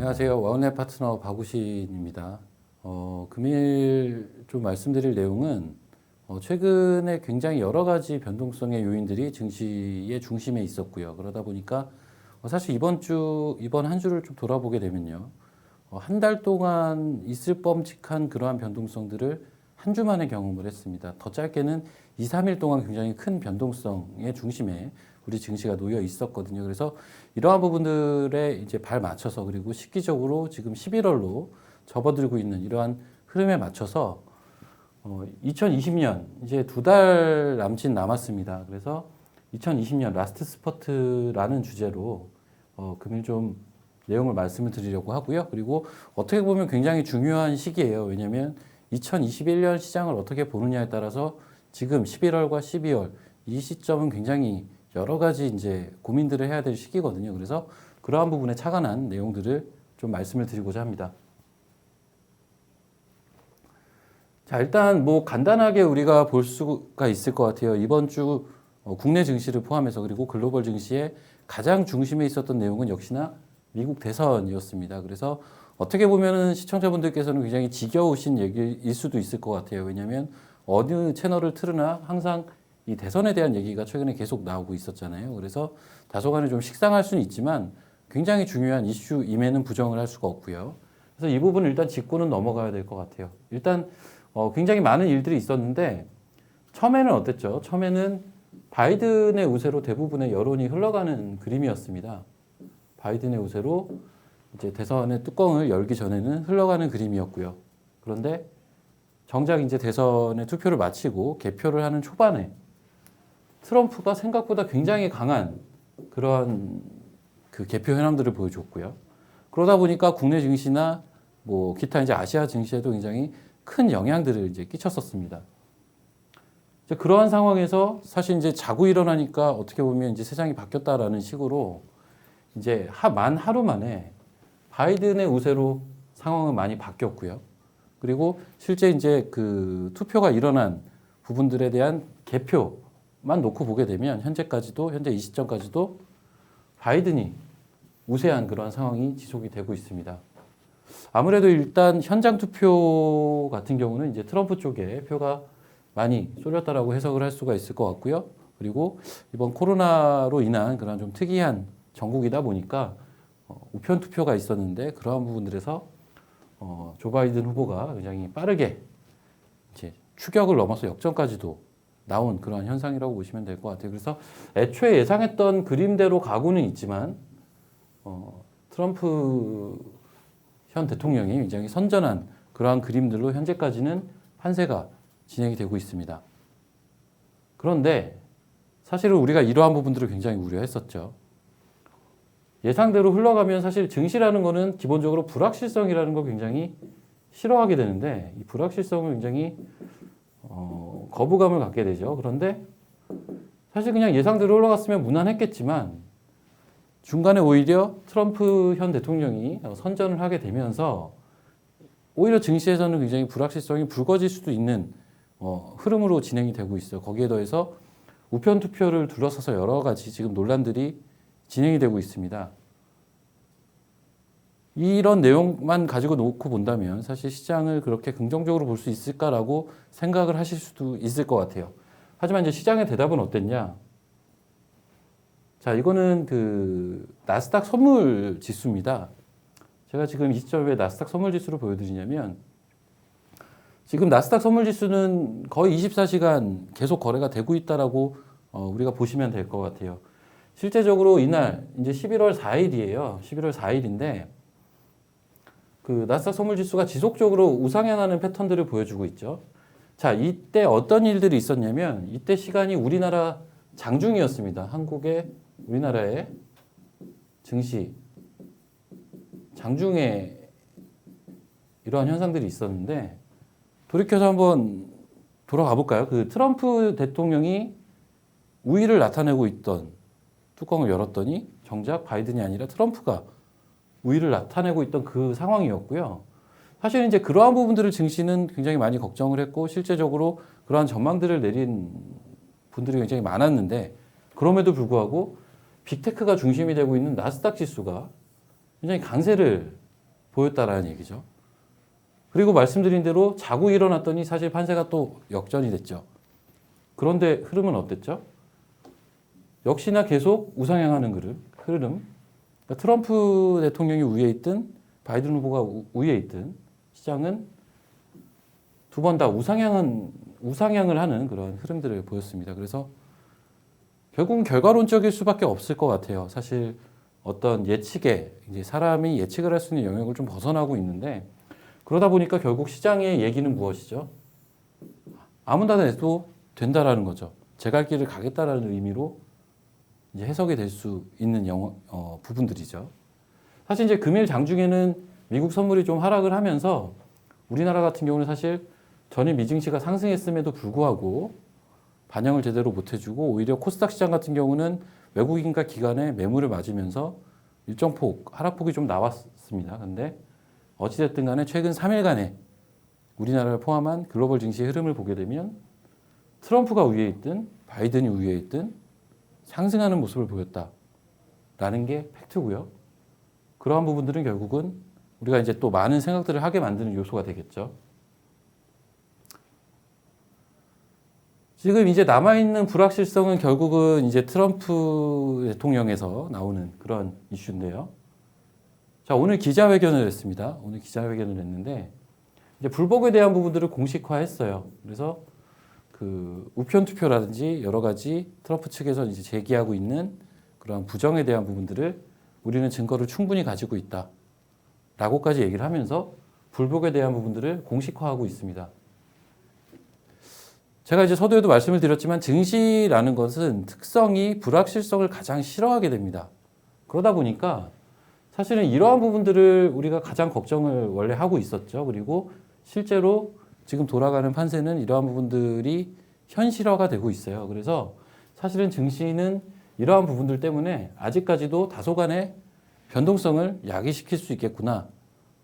안녕하세요. 와운의 파트너 박우신입니다. 금일 좀 말씀드릴 내용은 최근에 굉장히 여러 가지 변동성의 요인들이 증시의 중심에 있었고요. 그러다 보니까 사실 이번 한 주를 좀 돌아보게 되면요. 한 달 동안 있을 뻔칙한 그러한 변동성들을 한 주 만에 경험을 했습니다. 더 짧게는 2, 3일 동안 굉장히 큰 변동성의 중심에 우리 증시가 놓여 있었거든요. 그래서 이러한 부분들에 이제 발 맞춰서 그리고 시기적으로 지금 11월로 접어들고 있는 이러한 흐름에 맞춰서 2020년 이제 2달 남짓 남았습니다. 그래서 2020년 라스트 스퍼트라는 주제로 금일 좀 내용을 말씀을 드리려고 하고요. 그리고 어떻게 보면 굉장히 중요한 시기예요. 왜냐하면 2021년 시장을 어떻게 보느냐에 따라서 지금 11월과 12월 이 시점은 굉장히 여러 가지 이제 고민들을 해야 될 시기거든요. 그래서 그러한 부분에 착안한 내용들을 좀 말씀을 드리고자 합니다. 자, 일단 뭐 간단하게 우리가 볼 수가 있을 것 같아요. 이번 주 국내 증시를 포함해서 그리고 글로벌 증시의 가장 중심에 있었던 내용은 역시나 미국 대선이었습니다. 그래서 어떻게 보면은 시청자분들께서는 굉장히 지겨우신 얘기일 수도 있을 것 같아요. 왜냐하면 어느 채널을 틀으나 항상 이 대선에 대한 얘기가 최근에 계속 나오고 있었잖아요. 그래서 다소간에 좀 식상할 수는 있지만 굉장히 중요한 이슈임에는 부정을 할 수가 없고요. 그래서 이 부분을 일단 짚고는 넘어가야 될 것 같아요. 일단 굉장히 많은 일들이 있었는데 처음에는 어땠죠? 처음에는 바이든의 우세로 대부분의 여론이 흘러가는 그림이었습니다. 바이든의 우세로 이제 대선의 뚜껑을 열기 전에는 흘러가는 그림이었고요. 그런데 정작 이제 대선의 투표를 마치고 개표를 하는 초반에 트럼프가 생각보다 굉장히 강한 그러한 그 개표 현황들을 보여줬고요. 그러다 보니까 국내 증시나 뭐 기타 이제 아시아 증시에도 굉장히 큰 영향들을 이제 끼쳤었습니다. 이제 그러한 상황에서 사실 이제 자고 일어나니까 어떻게 보면 이제 세상이 바뀌었다라는 식으로 이제 만 하루 만에 바이든의 우세로 상황은 많이 바뀌었고요. 그리고 실제 이제 그 투표가 일어난 부분들에 대한 개표만 놓고 보게 되면 현재 이 시점까지도 바이든이 우세한 그런 상황이 지속이 되고 있습니다. 아무래도 일단 현장 투표 같은 경우는 이제 트럼프 쪽에 표가 많이 쏠렸다라고 해석을 할 수가 있을 것 같고요. 그리고 이번 코로나로 인한 그런 좀 특이한 전국이다 보니까 우편 투표가 있었는데 그러한 부분들에서 조 바이든 후보가 굉장히 빠르게 이제 추격을 넘어서 역전까지도 나온 그런 현상이라고 보시면 될 것 같아요. 그래서 애초에 예상했던 그림대로 가고는 있지만 트럼프 현 대통령이 굉장히 선전한 그러한 그림들로 현재까지는 판세가 진행이 되고 있습니다. 그런데 사실은 우리가 이러한 부분들을 굉장히 우려했었죠. 예상대로 흘러가면 사실 증시라는 거는 기본적으로 불확실성이라는 걸 굉장히 싫어하게 되는데 이 불확실성을 굉장히 거부감을 갖게 되죠. 그런데 사실 그냥 예상대로 흘러갔으면 무난했겠지만 중간에 오히려 트럼프 현 대통령이 선전을 하게 되면서 오히려 증시에서는 굉장히 불확실성이 불거질 수도 있는 흐름으로 진행이 되고 있어요. 거기에 더해서 우편 투표를 둘러싸서 여러 가지 지금 논란들이 진행이 되고 있습니다. 이런 내용만 가지고 놓고 본다면 사실 시장을 그렇게 긍정적으로 볼 수 있을까라고 생각을 하실 수도 있을 것 같아요. 하지만 이제 시장의 대답은 어땠냐? 자, 이거는 그 나스닥 선물 지수입니다. 제가 지금 이 시점에 나스닥 선물 지수를 보여드리냐면 지금 나스닥 선물 지수는 거의 24시간 계속 거래가 되고 있다라고 우리가 보시면 될 것 같아요. 실제적으로 이날 이제 11월 4일이에요. 11월 4일인데 그 나스닥 선물 지수가 지속적으로 우상향하는 패턴들을 보여주고 있죠. 자, 이때 어떤 일들이 있었냐면 이때 시간이 우리나라 장중이었습니다. 우리나라의 증시 장중에 이러한 현상들이 있었는데 돌이켜서 한번 돌아가 볼까요? 그 트럼프 대통령이 우위를 나타내고 있던 뚜껑을 열었더니 정작 바이든이 아니라 트럼프가 우위를 나타내고 있던 그 상황이었고요. 사실 이제 그러한 부분들을 증시는 굉장히 많이 걱정을 했고 실제적으로 그러한 전망들을 내린 분들이 굉장히 많았는데 그럼에도 불구하고 빅테크가 중심이 되고 있는 나스닥 지수가 굉장히 강세를 보였다라는 얘기죠. 그리고 말씀드린 대로 자고 일어났더니 사실 판세가 또 역전이 됐죠. 그런데 흐름은 어땠죠? 역시나 계속 우상향하는 흐름. 그러니까 트럼프 대통령이 우위에 있든 바이든 후보가 우위에 있든 시장은 두 번 다 우상향을 하는 그런 흐름들을 보였습니다. 그래서 결국은 결과론적일 수밖에 없을 것 같아요. 사실 어떤 예측에 이제 사람이 예측을 할 수 있는 영역을 좀 벗어나고 있는데 그러다 보니까 결국 시장의 얘기는 무엇이죠? 아무나 내도 된다라는 거죠. 제 갈 길을 가겠다라는 의미로 이제 해석이 될 수 있는 부분들이죠. 사실 이제 금일 장중에는 미국 선물이 좀 하락을 하면서 우리나라 같은 경우는 사실 전일 미증시가 상승했음에도 불구하고 반영을 제대로 못 해주고 오히려 코스닥 시장 같은 경우는 외국인과 기관의 매물을 맞으면서 일정 폭 하락폭이 좀 나왔습니다. 근데 어찌됐든 간에 최근 3일간의 우리나라를 포함한 글로벌 증시의 흐름을 보게 되면 트럼프가 위에 있든 바이든이 위에 있든 상승하는 모습을 보였다라는 게 팩트고요. 그러한 부분들은 결국은 우리가 이제 또 많은 생각들을 하게 만드는 요소가 되겠죠. 지금 이제 남아있는 불확실성은 결국은 이제 트럼프 대통령에서 나오는 그런 이슈인데요. 자, 오늘 기자회견을 했습니다. 오늘 기자회견을 했는데, 이제 불복에 대한 부분들을 공식화했어요. 그래서 그 우편 투표라든지 여러 가지 트럼프 측에서 이제 제기하고 있는 그런 부정에 대한 부분들을 우리는 증거를 충분히 가지고 있다. 라고까지 얘기를 하면서 불복에 대한 부분들을 공식화하고 있습니다. 제가 이제 서두에도 말씀을 드렸지만 증시라는 것은 특성이 불확실성을 가장 싫어하게 됩니다. 그러다 보니까 사실은 이러한 부분들을 우리가 가장 걱정을 원래 하고 있었죠. 그리고 실제로 지금 돌아가는 판세는 이러한 부분들이 현실화가 되고 있어요. 그래서 사실은 증시는 이러한 부분들 때문에 아직까지도 다소간의 변동성을 야기시킬 수 있겠구나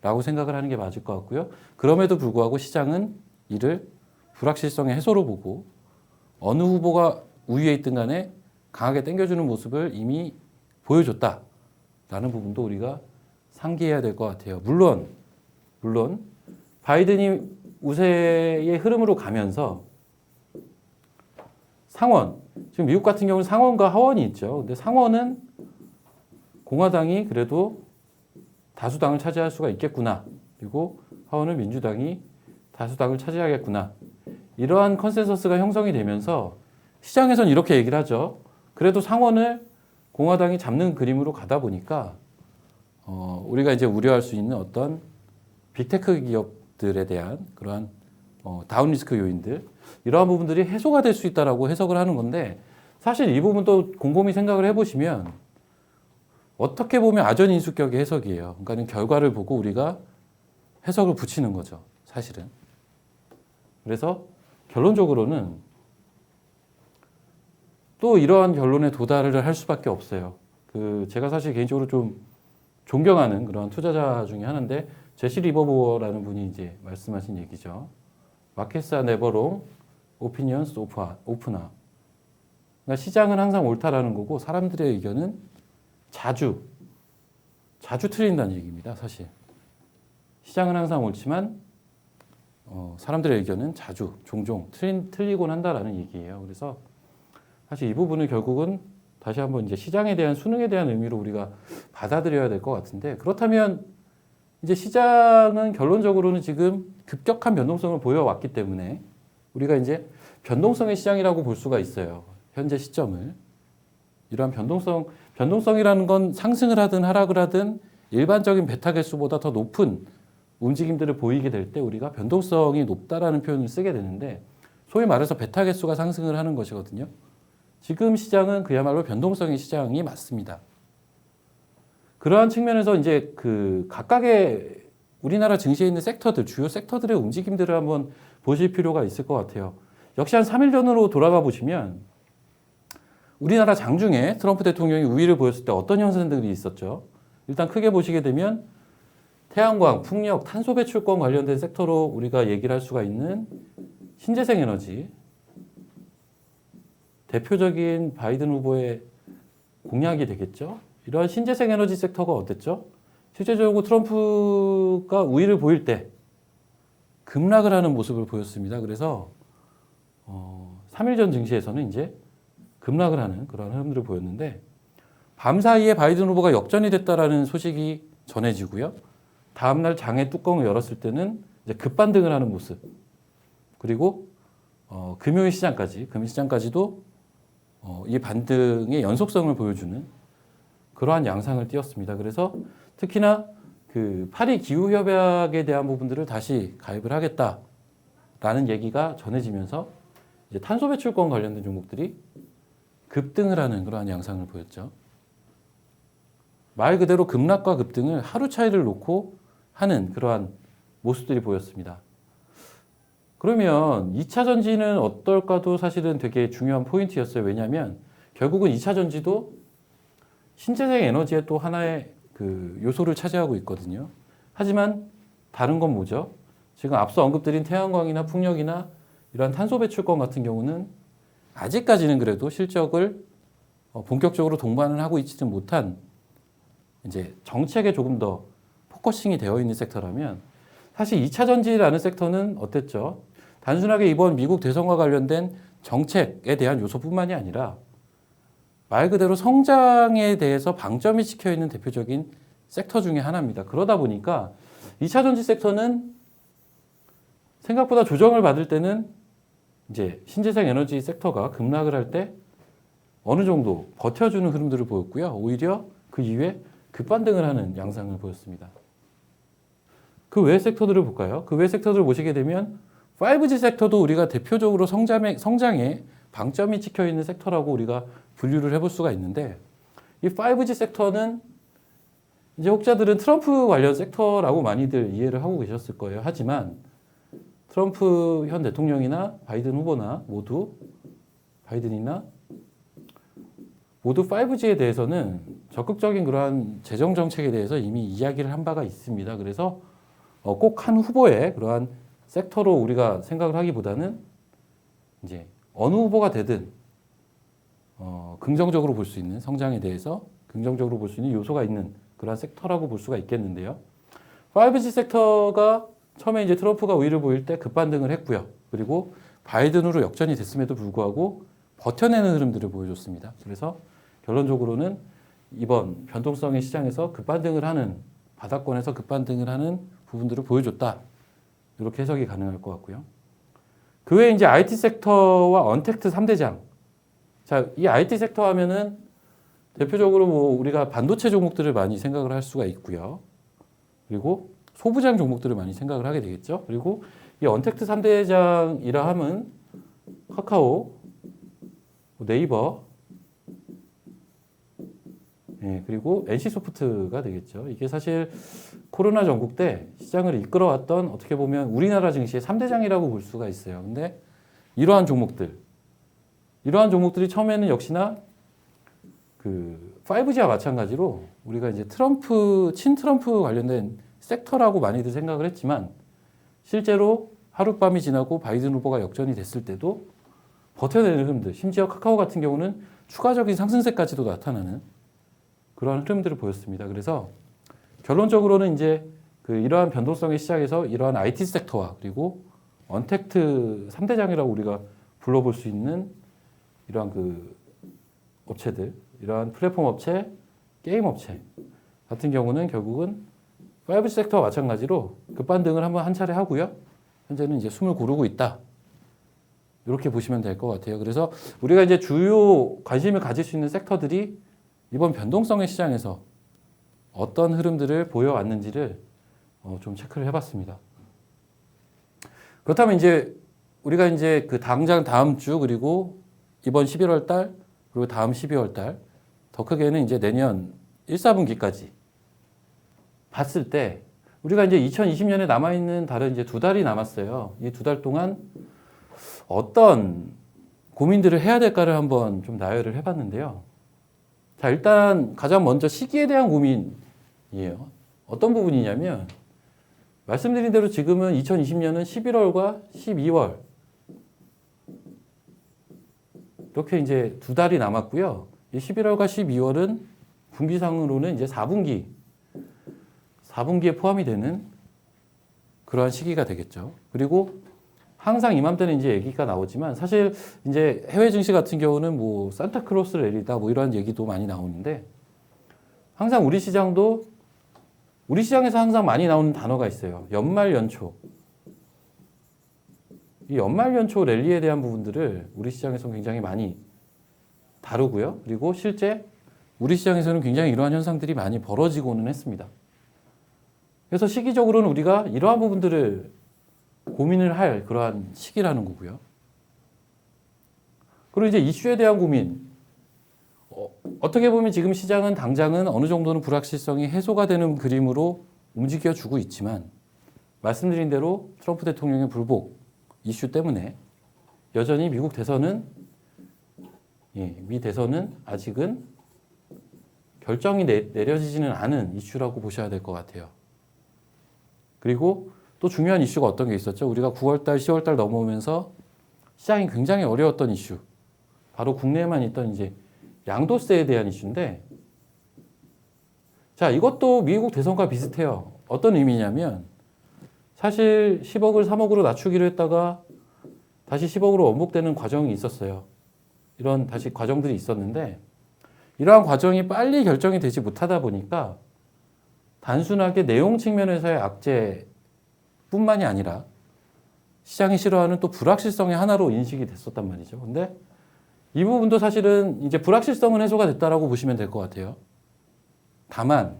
라고 생각을 하는 게 맞을 것 같고요. 그럼에도 불구하고 시장은 이를 불확실성의 해소로 보고 어느 후보가 우위에 있든 간에 강하게 당겨주는 모습을 이미 보여줬다라는 부분도 우리가 상기해야 될 것 같아요. 물론 바이든이 우세의 흐름으로 가면서 상원, 지금 미국 같은 경우는 상원과 하원이 있죠. 근데 상원은 공화당이 그래도 다수당을 차지할 수가 있겠구나. 그리고 하원은 민주당이 다수당을 차지하겠구나. 이러한 컨센서스가 형성이 되면서 시장에서는 이렇게 얘기를 하죠. 그래도 상원을 공화당이 잡는 그림으로 가다 보니까 우리가 이제 우려할 수 있는 어떤 빅테크 기업들에 대한 그러한 다운 리스크 요인들 이러한 부분들이 해소가 될 수 있다라고 해석을 하는 건데 사실 이 부분도 곰곰이 생각을 해보시면 어떻게 보면 아전인수격의 해석이에요. 그러니까 결과를 보고 우리가 해석을 붙이는 거죠. 사실은. 그래서 결론적으로는 또 이러한 결론에 도달을 할 수밖에 없어요. 제가 사실 개인적으로 좀 존경하는 그런 투자자 중에 하나인데 제시 리버모어라는 분이 이제 말씀하신 얘기죠. Markets are never wrong, opinions often. 그러니까 시장은 항상 옳다라는 거고 사람들의 의견은 자주 틀린다는 얘기입니다. 사실 시장은 항상 옳지만 사람들의 의견은 종종 틀리곤 한다라는 얘기예요. 그래서 사실 이 부분을 결국은 다시 한번 이제 시장에 대한 수능에 대한 의미로 우리가 받아들여야 될 것 같은데 그렇다면 이제 시장은 결론적으로는 지금 급격한 변동성을 보여왔기 때문에 우리가 이제 변동성의 시장이라고 볼 수가 있어요. 현재 시점을. 이러한 변동성이라는 건 상승을 하든 하락을 하든 일반적인 베타 개수보다 더 높은 움직임들을 보이게 될 때 우리가 변동성이 높다라는 표현을 쓰게 되는데 소위 말해서 베타 개수가 상승을 하는 것이거든요. 지금 시장은 그야말로 변동성의 시장이 맞습니다. 그러한 측면에서 이제 각각의 우리나라 증시에 있는 주요 섹터들의 움직임들을 한번 보실 필요가 있을 것 같아요. 역시 한 3일 전으로 돌아가 보시면 우리나라 장중에 트럼프 대통령이 우위를 보였을 때 어떤 현상들이 있었죠? 일단 크게 보시게 되면 태양광, 풍력, 탄소 배출권 관련된 섹터로 우리가 얘기를 할 수가 있는 신재생 에너지. 대표적인 바이든 후보의 공약이 되겠죠. 이러한 신재생 에너지 섹터가 어땠죠? 실제적으로 트럼프가 우위를 보일 때 급락을 하는 모습을 보였습니다. 그래서 3일 전 증시에서는 이제 급락을 하는 그런 흐름들을 보였는데 밤 사이에 바이든 후보가 역전이 됐다라는 소식이 전해지고요. 다음날 장의 뚜껑을 열었을 때는 이제 급반등을 하는 모습. 그리고 금요일 시장까지도 이 반등의 연속성을 보여주는 그러한 양상을 띄었습니다. 그래서 특히나 그 파리 기후 협약에 대한 부분들을 다시 가입을 하겠다라는 얘기가 전해지면서 이제 탄소 배출권 관련된 종목들이 급등을 하는 그러한 양상을 보였죠. 말 그대로 급락과 급등을 하루 차이를 놓고 하는 그러한 모습들이 보였습니다. 그러면 2차 전지는 어떨까도 사실은 되게 중요한 포인트였어요. 왜냐하면 결국은 2차 전지도 신재생 에너지의 또 하나의 그 요소를 차지하고 있거든요. 하지만 다른 건 뭐죠? 지금 앞서 언급드린 태양광이나 풍력이나 이러한 탄소 배출권 같은 경우는 아직까지는 그래도 실적을 본격적으로 동반을 하고 있지는 못한 이제 정책에 조금 더 포커싱이 되어 있는 섹터라면 사실 2차 전지라는 섹터는 어땠죠? 단순하게 이번 미국 대선과 관련된 정책에 대한 요소뿐만이 아니라 말 그대로 성장에 대해서 방점이 찍혀 있는 대표적인 섹터 중에 하나입니다. 그러다 보니까 2차 전지 섹터는 생각보다 조정을 받을 때는 이제 신재생 에너지 섹터가 급락을 할 때 어느 정도 버텨주는 흐름들을 보였고요. 오히려 그 이후에 급반등을 하는 양상을 보였습니다. 그 외 섹터들을 볼까요? 그 외 섹터들을 보시게 되면 5G 섹터도 우리가 대표적으로 성장에 방점이 찍혀 있는 섹터라고 우리가 분류를 해볼 수가 있는데 이 5G 섹터는 이제 혹자들은 트럼프 관련 섹터라고 많이들 이해를 하고 계셨을 거예요. 하지만 트럼프 현 대통령이나 바이든 후보나 바이든이나 모두 5G에 대해서는 적극적인 그러한 재정 정책에 대해서 이미 이야기를 한 바가 있습니다. 그래서 꼭 한 후보의 그러한 섹터로 우리가 생각을 하기보다는 이제 어느 후보가 되든 긍정적으로 볼 수 있는 성장에 대해서 긍정적으로 볼 수 있는 요소가 있는 그러한 섹터라고 볼 수가 있겠는데요. 5G 섹터가 처음에 이제 트럼프가 우위를 보일 때 급반등을 했고요. 그리고 바이든으로 역전이 됐음에도 불구하고 버텨내는 흐름들을 보여줬습니다. 그래서 결론적으로는 이번 변동성의 시장에서 급반등을 하는 바닥권에서 급반등을 하는 부분들을 보여줬다. 이렇게 해석이 가능할 것 같고요. 그 외에 이제 IT 섹터와 언택트 3대장. 자, 이 IT 섹터 하면은 대표적으로 뭐 우리가 반도체 종목들을 많이 생각을 할 수가 있고요. 그리고 소부장 종목들을 많이 생각을 하게 되겠죠. 그리고 이 언택트 3대장이라 함은 카카오, 네이버, 그리고 NC소프트가 되겠죠. 이게 사실 코로나 전국 때 시장을 이끌어왔던 어떻게 보면 우리나라 증시의 3대장이라고 볼 수가 있어요. 근데 이러한 종목들이 처음에는 역시나 그 5G와 마찬가지로 우리가 이제 친트럼프 관련된 섹터라고 많이들 생각을 했지만 실제로 하룻밤이 지나고 바이든 후보가 역전이 됐을 때도 버텨내는 흐름들, 심지어 카카오 같은 경우는 추가적인 상승세까지도 나타나는 그러한 흐름들을 보였습니다. 그래서 결론적으로는 이제 이러한 변동성의 시장에서 이러한 IT 섹터와 그리고 언택트 3대장이라고 우리가 불러볼 수 있는 이러한 그 업체들, 이러한 플랫폼 업체, 게임 업체 같은 경우는 결국은 5G 섹터와 마찬가지로 급반등을 한 차례 하고요. 현재는 이제 숨을 고르고 있다. 이렇게 보시면 될 것 같아요. 그래서 우리가 이제 주요 관심을 가질 수 있는 섹터들이 이번 변동성의 시장에서 어떤 흐름들을 보여왔는지를 좀 체크를 해봤습니다. 그렇다면 이제 우리가 이제 그 당장 다음 주 그리고 이번 11월 달 그리고 다음 12월 달 더 크게는 이제 내년 1, 4분기까지 봤을 때 우리가 이제 2020년에 남아있는 달은 이제 2달이 남았어요. 이 2달 동안 어떤 고민들을 해야 될까를 한번 좀 나열을 해봤는데요. 자, 일단 가장 먼저 시기에 대한 고민이에요. 어떤 부분이냐면 말씀드린 대로 지금은 2020년은 11월과 12월 이렇게 이제 2달이 남았고요. 이 11월과 12월은 분기상으로는 이제 4분기 4분기에 포함이 되는 그러한 시기가 되겠죠. 그리고 항상 이맘때는 이제 얘기가 나오지만 사실 이제 해외 증시 같은 경우는 뭐 산타크로스 랠리다 뭐 이런 얘기도 많이 나오는데 항상 우리 시장에서 항상 많이 나오는 단어가 있어요. 연말 연초. 이 연말 연초 랠리에 대한 부분들을 우리 시장에서 굉장히 많이 다루고요. 그리고 실제 우리 시장에서는 굉장히 이러한 현상들이 많이 벌어지고는 했습니다. 그래서 시기적으로는 우리가 이러한 부분들을 고민을 할 그러한 시기라는 거고요. 그리고 이제 이슈에 대한 고민. 어떻게 보면 지금 시장은 당장은 어느 정도는 불확실성이 해소가 되는 그림으로 움직여주고 있지만 말씀드린 대로 트럼프 대통령의 불복 이슈 때문에 여전히 미 대선은 아직은 결정이 내려지지는 않은 이슈라고 보셔야 될 것 같아요. 그리고 또 중요한 이슈가 어떤 게 있었죠? 우리가 9월달, 10월달 넘어오면서 시장이 굉장히 어려웠던 이슈. 바로 국내에만 있던 이제 양도세에 대한 이슈인데, 자, 이것도 미국 대선과 비슷해요. 어떤 의미냐면, 사실 10억을 3억으로 낮추기로 했다가 다시 10억으로 원복되는 과정이 있었어요. 이런 다시 과정들이 있었는데, 이러한 과정이 빨리 결정이 되지 못하다 보니까 단순하게 내용 측면에서의 악재뿐만이 아니라 시장이 싫어하는 또 불확실성의 하나로 인식이 됐었단 말이죠. 근데 이 부분도 사실은 이제 불확실성은 해소가 됐다라고 보시면 될 것 같아요. 다만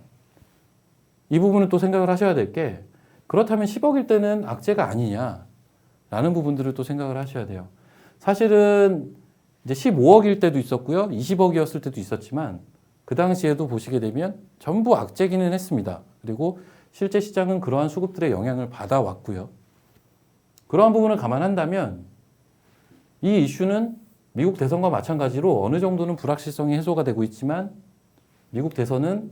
이 부분은 또 생각을 하셔야 될 게 그렇다면 10억일 때는 악재가 아니냐라는 부분들을 또 생각을 하셔야 돼요. 사실은 이제 15억일 때도 있었고요. 20억이었을 때도 있었지만 그 당시에도 보시게 되면 전부 악재기는 했습니다. 그리고 실제 시장은 그러한 수급들의 영향을 받아왔고요. 그러한 부분을 감안한다면 이 이슈는 미국 대선과 마찬가지로 어느 정도는 불확실성이 해소가 되고 있지만 미국 대선은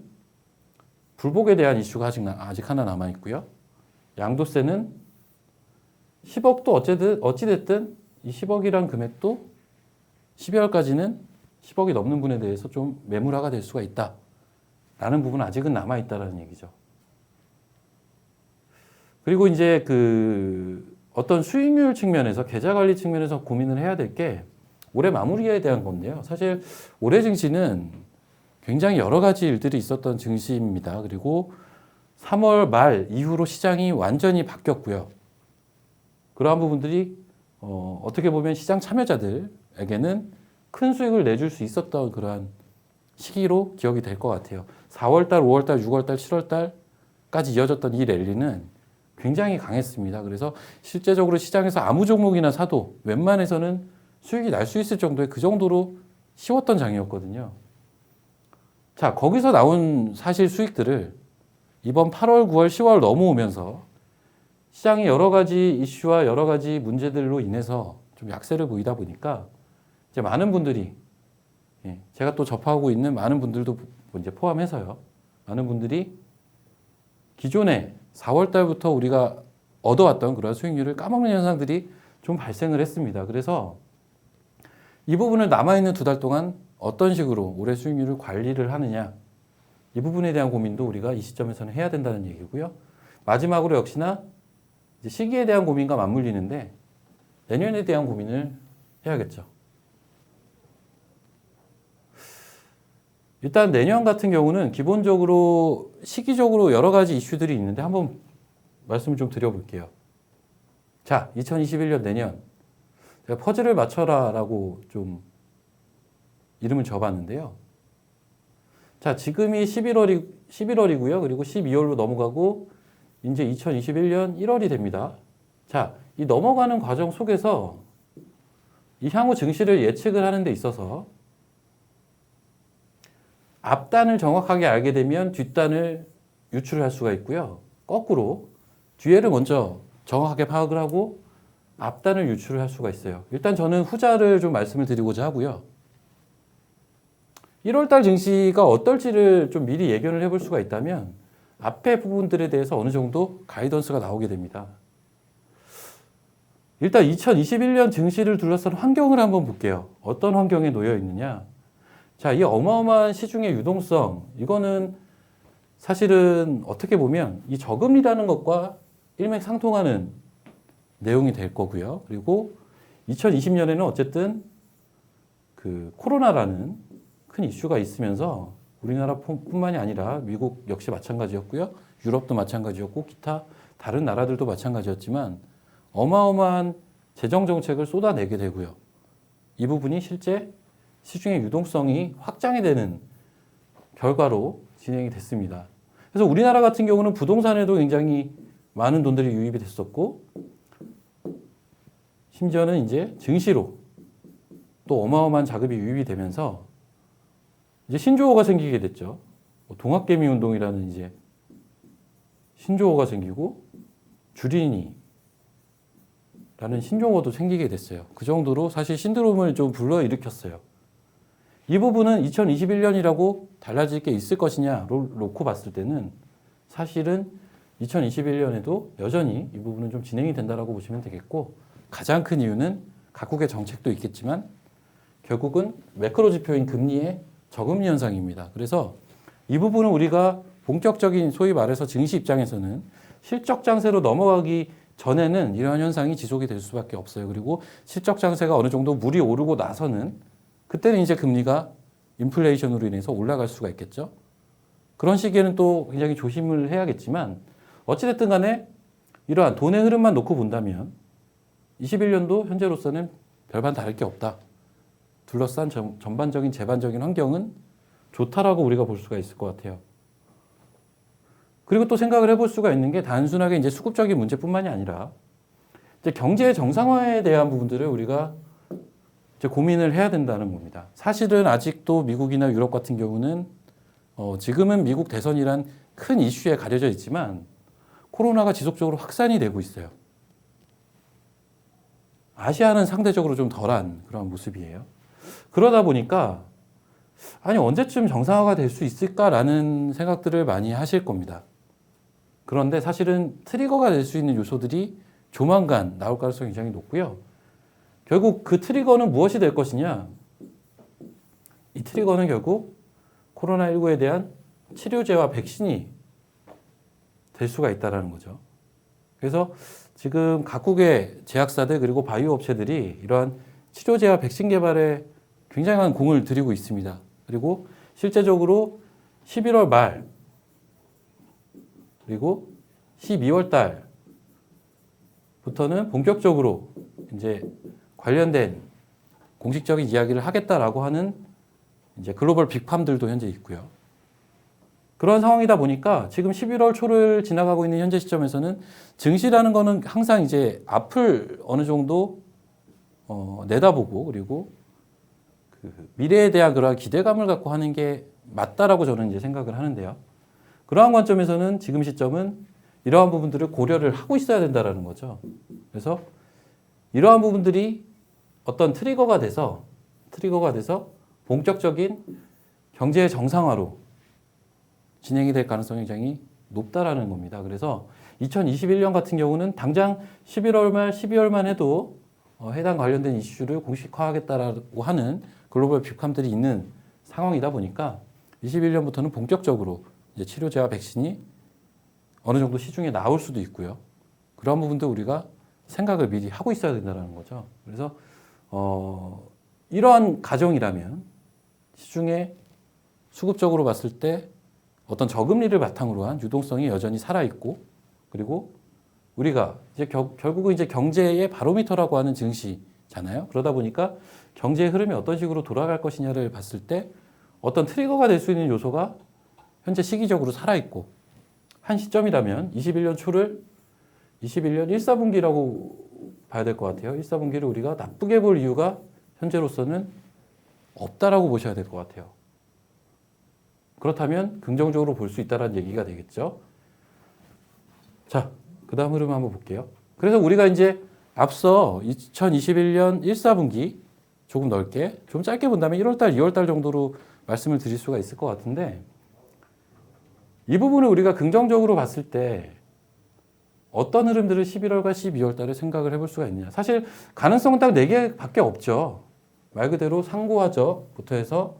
불복에 대한 이슈가 아직 하나 남아있고요. 양도세는 10억도 어찌됐든 이 10억이란 금액도 12월까지는 10억이 넘는 분에 대해서 좀 매물화가 될 수가 있다. 라는 부분은 아직은 남아있다는 얘기죠. 그리고 이제 어떤 수익률 측면에서, 계좌관리 측면에서 고민을 해야 될 게 올해 마무리에 대한 건데요. 사실 올해 증시는 굉장히 여러 가지 일들이 있었던 증시입니다. 그리고 3월 말 이후로 시장이 완전히 바뀌었고요. 그러한 부분들이 어떻게 보면 시장 참여자들에게는 큰 수익을 내줄 수 있었던 그러한 시기로 기억이 될 것 같아요. 4월달, 5월달, 6월달, 7월달까지 이어졌던 이 랠리는 굉장히 강했습니다. 그래서 실제적으로 시장에서 아무 종목이나 사도 웬만해서는 수익이 날 수 있을 정도의 그 정도로 쉬웠던 장이었거든요. 자, 거기서 나온 사실 수익들을 이번 8월, 9월, 10월 넘어오면서 시장이 여러 가지 이슈와 여러 가지 문제들로 인해서 좀 약세를 보이다 보니까 이제 많은 분들이, 제가 또 접하고 있는 많은 분들도 이제 포함해서요. 많은 분들이 기존에 4월 달부터 우리가 얻어왔던 그런 수익률을 까먹는 현상들이 좀 발생을 했습니다. 그래서 이 부분을 남아있는 2달 동안 어떤 식으로 올해 수익률을 관리를 하느냐, 이 부분에 대한 고민도 우리가 이 시점에서는 해야 된다는 얘기고요. 마지막으로 역시나 이제 시기에 대한 고민과 맞물리는데 내년에 대한 고민을 해야겠죠. 일단 내년 같은 경우는 기본적으로 시기적으로 여러 가지 이슈들이 있는데 한번 말씀을 좀 드려볼게요. 자, 2021년 내년 제가 퍼즐을 맞춰라라고 좀 이름을 줘봤는데요. 자, 지금이 11월이고요. 그리고 12월로 넘어가고 이제 2021년 1월이 됩니다. 자, 이 넘어가는 과정 속에서 이 향후 증시를 예측을 하는 데 있어서 앞단을 정확하게 알게 되면 뒷단을 유출을 할 수가 있고요. 거꾸로 뒤에를 먼저 정확하게 파악을 하고 앞단을 유출을 할 수가 있어요. 일단 저는 후자를 좀 말씀을 드리고자 하고요. 1월달 증시가 어떨지를 좀 미리 예견을 해볼 수가 있다면 앞에 부분들에 대해서 어느 정도 가이던스가 나오게 됩니다. 일단 2021년 증시를 둘러싼 환경을 한번 볼게요. 어떤 환경에 놓여 있느냐. 자, 이 어마어마한 시중의 유동성, 이거는 사실은 어떻게 보면 이 저금리라는 것과 일맥상통하는 내용이 될 거고요. 그리고 2020년에는 어쨌든 그 코로나라는 큰 이슈가 있으면서 우리나라뿐만이 아니라 미국 역시 마찬가지였고요. 유럽도 마찬가지였고 기타 다른 나라들도 마찬가지였지만 어마어마한 재정 정책을 쏟아내게 되고요. 이 부분이 실제 시중의 유동성이 확장이 되는 결과로 진행이 됐습니다. 그래서 우리나라 같은 경우는 부동산에도 굉장히 많은 돈들이 유입이 됐었고 심지어는 이제 증시로 또 어마어마한 자금이 유입이 되면서 이제 신조어가 생기게 됐죠. 동학개미 운동이라는 이제 신조어가 생기고 주린이라는 신조어도 생기게 됐어요. 그 정도로 사실 신드롬을 좀 불러일으켰어요. 이 부분은 2021년이라고 달라질 게 있을 것이냐를 놓고 봤을 때는 사실은 2021년에도 여전히 이 부분은 좀 진행이 된다라고 보시면 되겠고 가장 큰 이유는 각국의 정책도 있겠지만 결국은 매크로 지표인 금리의 저금리 현상입니다. 그래서 이 부분은 우리가 본격적인 소위 말해서 증시 입장에서는 실적 장세로 넘어가기 전에는 이러한 현상이 지속이 될 수밖에 없어요. 그리고 실적 장세가 어느 정도 물이 오르고 나서는 그때는 이제 금리가 인플레이션으로 인해서 올라갈 수가 있겠죠. 그런 시기에는 또 굉장히 조심을 해야겠지만 어찌됐든 간에 이러한 돈의 흐름만 놓고 본다면 21년도 현재로서는 별반 다를 게 없다. 둘러싼 전반적인 재반적인 환경은 좋다라고 우리가 볼 수가 있을 것 같아요. 그리고 또 생각을 해볼 수가 있는 게 단순하게 이제 수급적인 문제뿐만이 아니라 이제 경제 정상화에 대한 부분들을 우리가 이제 고민을 해야 된다는 겁니다. 사실은 아직도 미국이나 유럽 같은 경우는 지금은 미국 대선이란 큰 이슈에 가려져 있지만 코로나가 지속적으로 확산이 되고 있어요. 아시아는 상대적으로 좀 덜한 그런 모습이에요. 그러다 보니까 아니 언제쯤 정상화가 될 수 있을까라는 생각들을 많이 하실 겁니다. 그런데 사실은 트리거가 될 수 있는 요소들이 조만간 나올 가능성이 굉장히 높고요. 결국 그 트리거는 무엇이 될 것이냐? 이 트리거는 결국 코로나19에 대한 치료제와 백신이 될 수가 있다는 거죠. 그래서 지금 각국의 제약사들 그리고 바이오 업체들이 이러한 치료제와 백신 개발에 굉장한 공을 들이고 있습니다. 그리고 실제적으로 11월 말 그리고 12월 달부터는 본격적으로 이제 관련된 공식적인 이야기를 하겠다라고 하는 이제 글로벌 빅팜들도 현재 있고요. 그런 상황이다 보니까 지금 11월 초를 지나가고 있는 현재 시점에서는 증시라는 거는 항상 이제 앞을 어느 정도 내다보고 그리고 그 미래에 대한 그러한 기대감을 갖고 하는 게 맞다라고 저는 이제 생각을 하는데요. 그러한 관점에서는 지금 시점은 이러한 부분들을 고려를 하고 있어야 된다라는 거죠. 그래서 이러한 부분들이 어떤 트리거가 돼서 본격적인 경제 정상화로 진행이 될 가능성이 굉장히 높다라는 겁니다. 그래서 2021년 같은 경우는 당장 11월 말, 12월만 해도 해당 관련된 이슈를 공식화하겠다라고 하는 글로벌 빅팜들이 있는 상황이다 보니까 21년부터는 본격적으로 이제 치료제와 백신이 어느 정도 시중에 나올 수도 있고요. 그런 부분도 우리가 생각을 미리 하고 있어야 된다는 거죠. 그래서 이러한 가정이라면 시중에 수급적으로 봤을 때 어떤 저금리를 바탕으로 한 유동성이 여전히 살아있고 그리고 우리가 이제 결국은 이제 경제의 바로미터라고 하는 증시잖아요. 그러다 보니까 경제의 흐름이 어떤 식으로 돌아갈 것이냐를 봤을 때 어떤 트리거가 될 수 있는 요소가 현재 시기적으로 살아있고 한 시점이라면 21년 초를 21년 1사분기라고 봐야 될 것 같아요. 1사분기를 우리가 나쁘게 볼 이유가 현재로서는 없다라고 보셔야 될 것 같아요. 그렇다면 긍정적으로 볼 수 있다는 얘기가 되겠죠. 자, 그 다음 흐름 한번 볼게요. 그래서 우리가 이제 앞서 2021년 1사분기 조금 넓게, 좀 짧게 본다면 1월달, 2월달 정도로 말씀을 드릴 수가 있을 것 같은데 이 부분을 우리가 긍정적으로 봤을 때 어떤 흐름들을 11월과 12월 달에 생각을 해볼 수가 있느냐. 사실 가능성은 딱 4개밖에 없죠. 말 그대로 상고하저부터 해서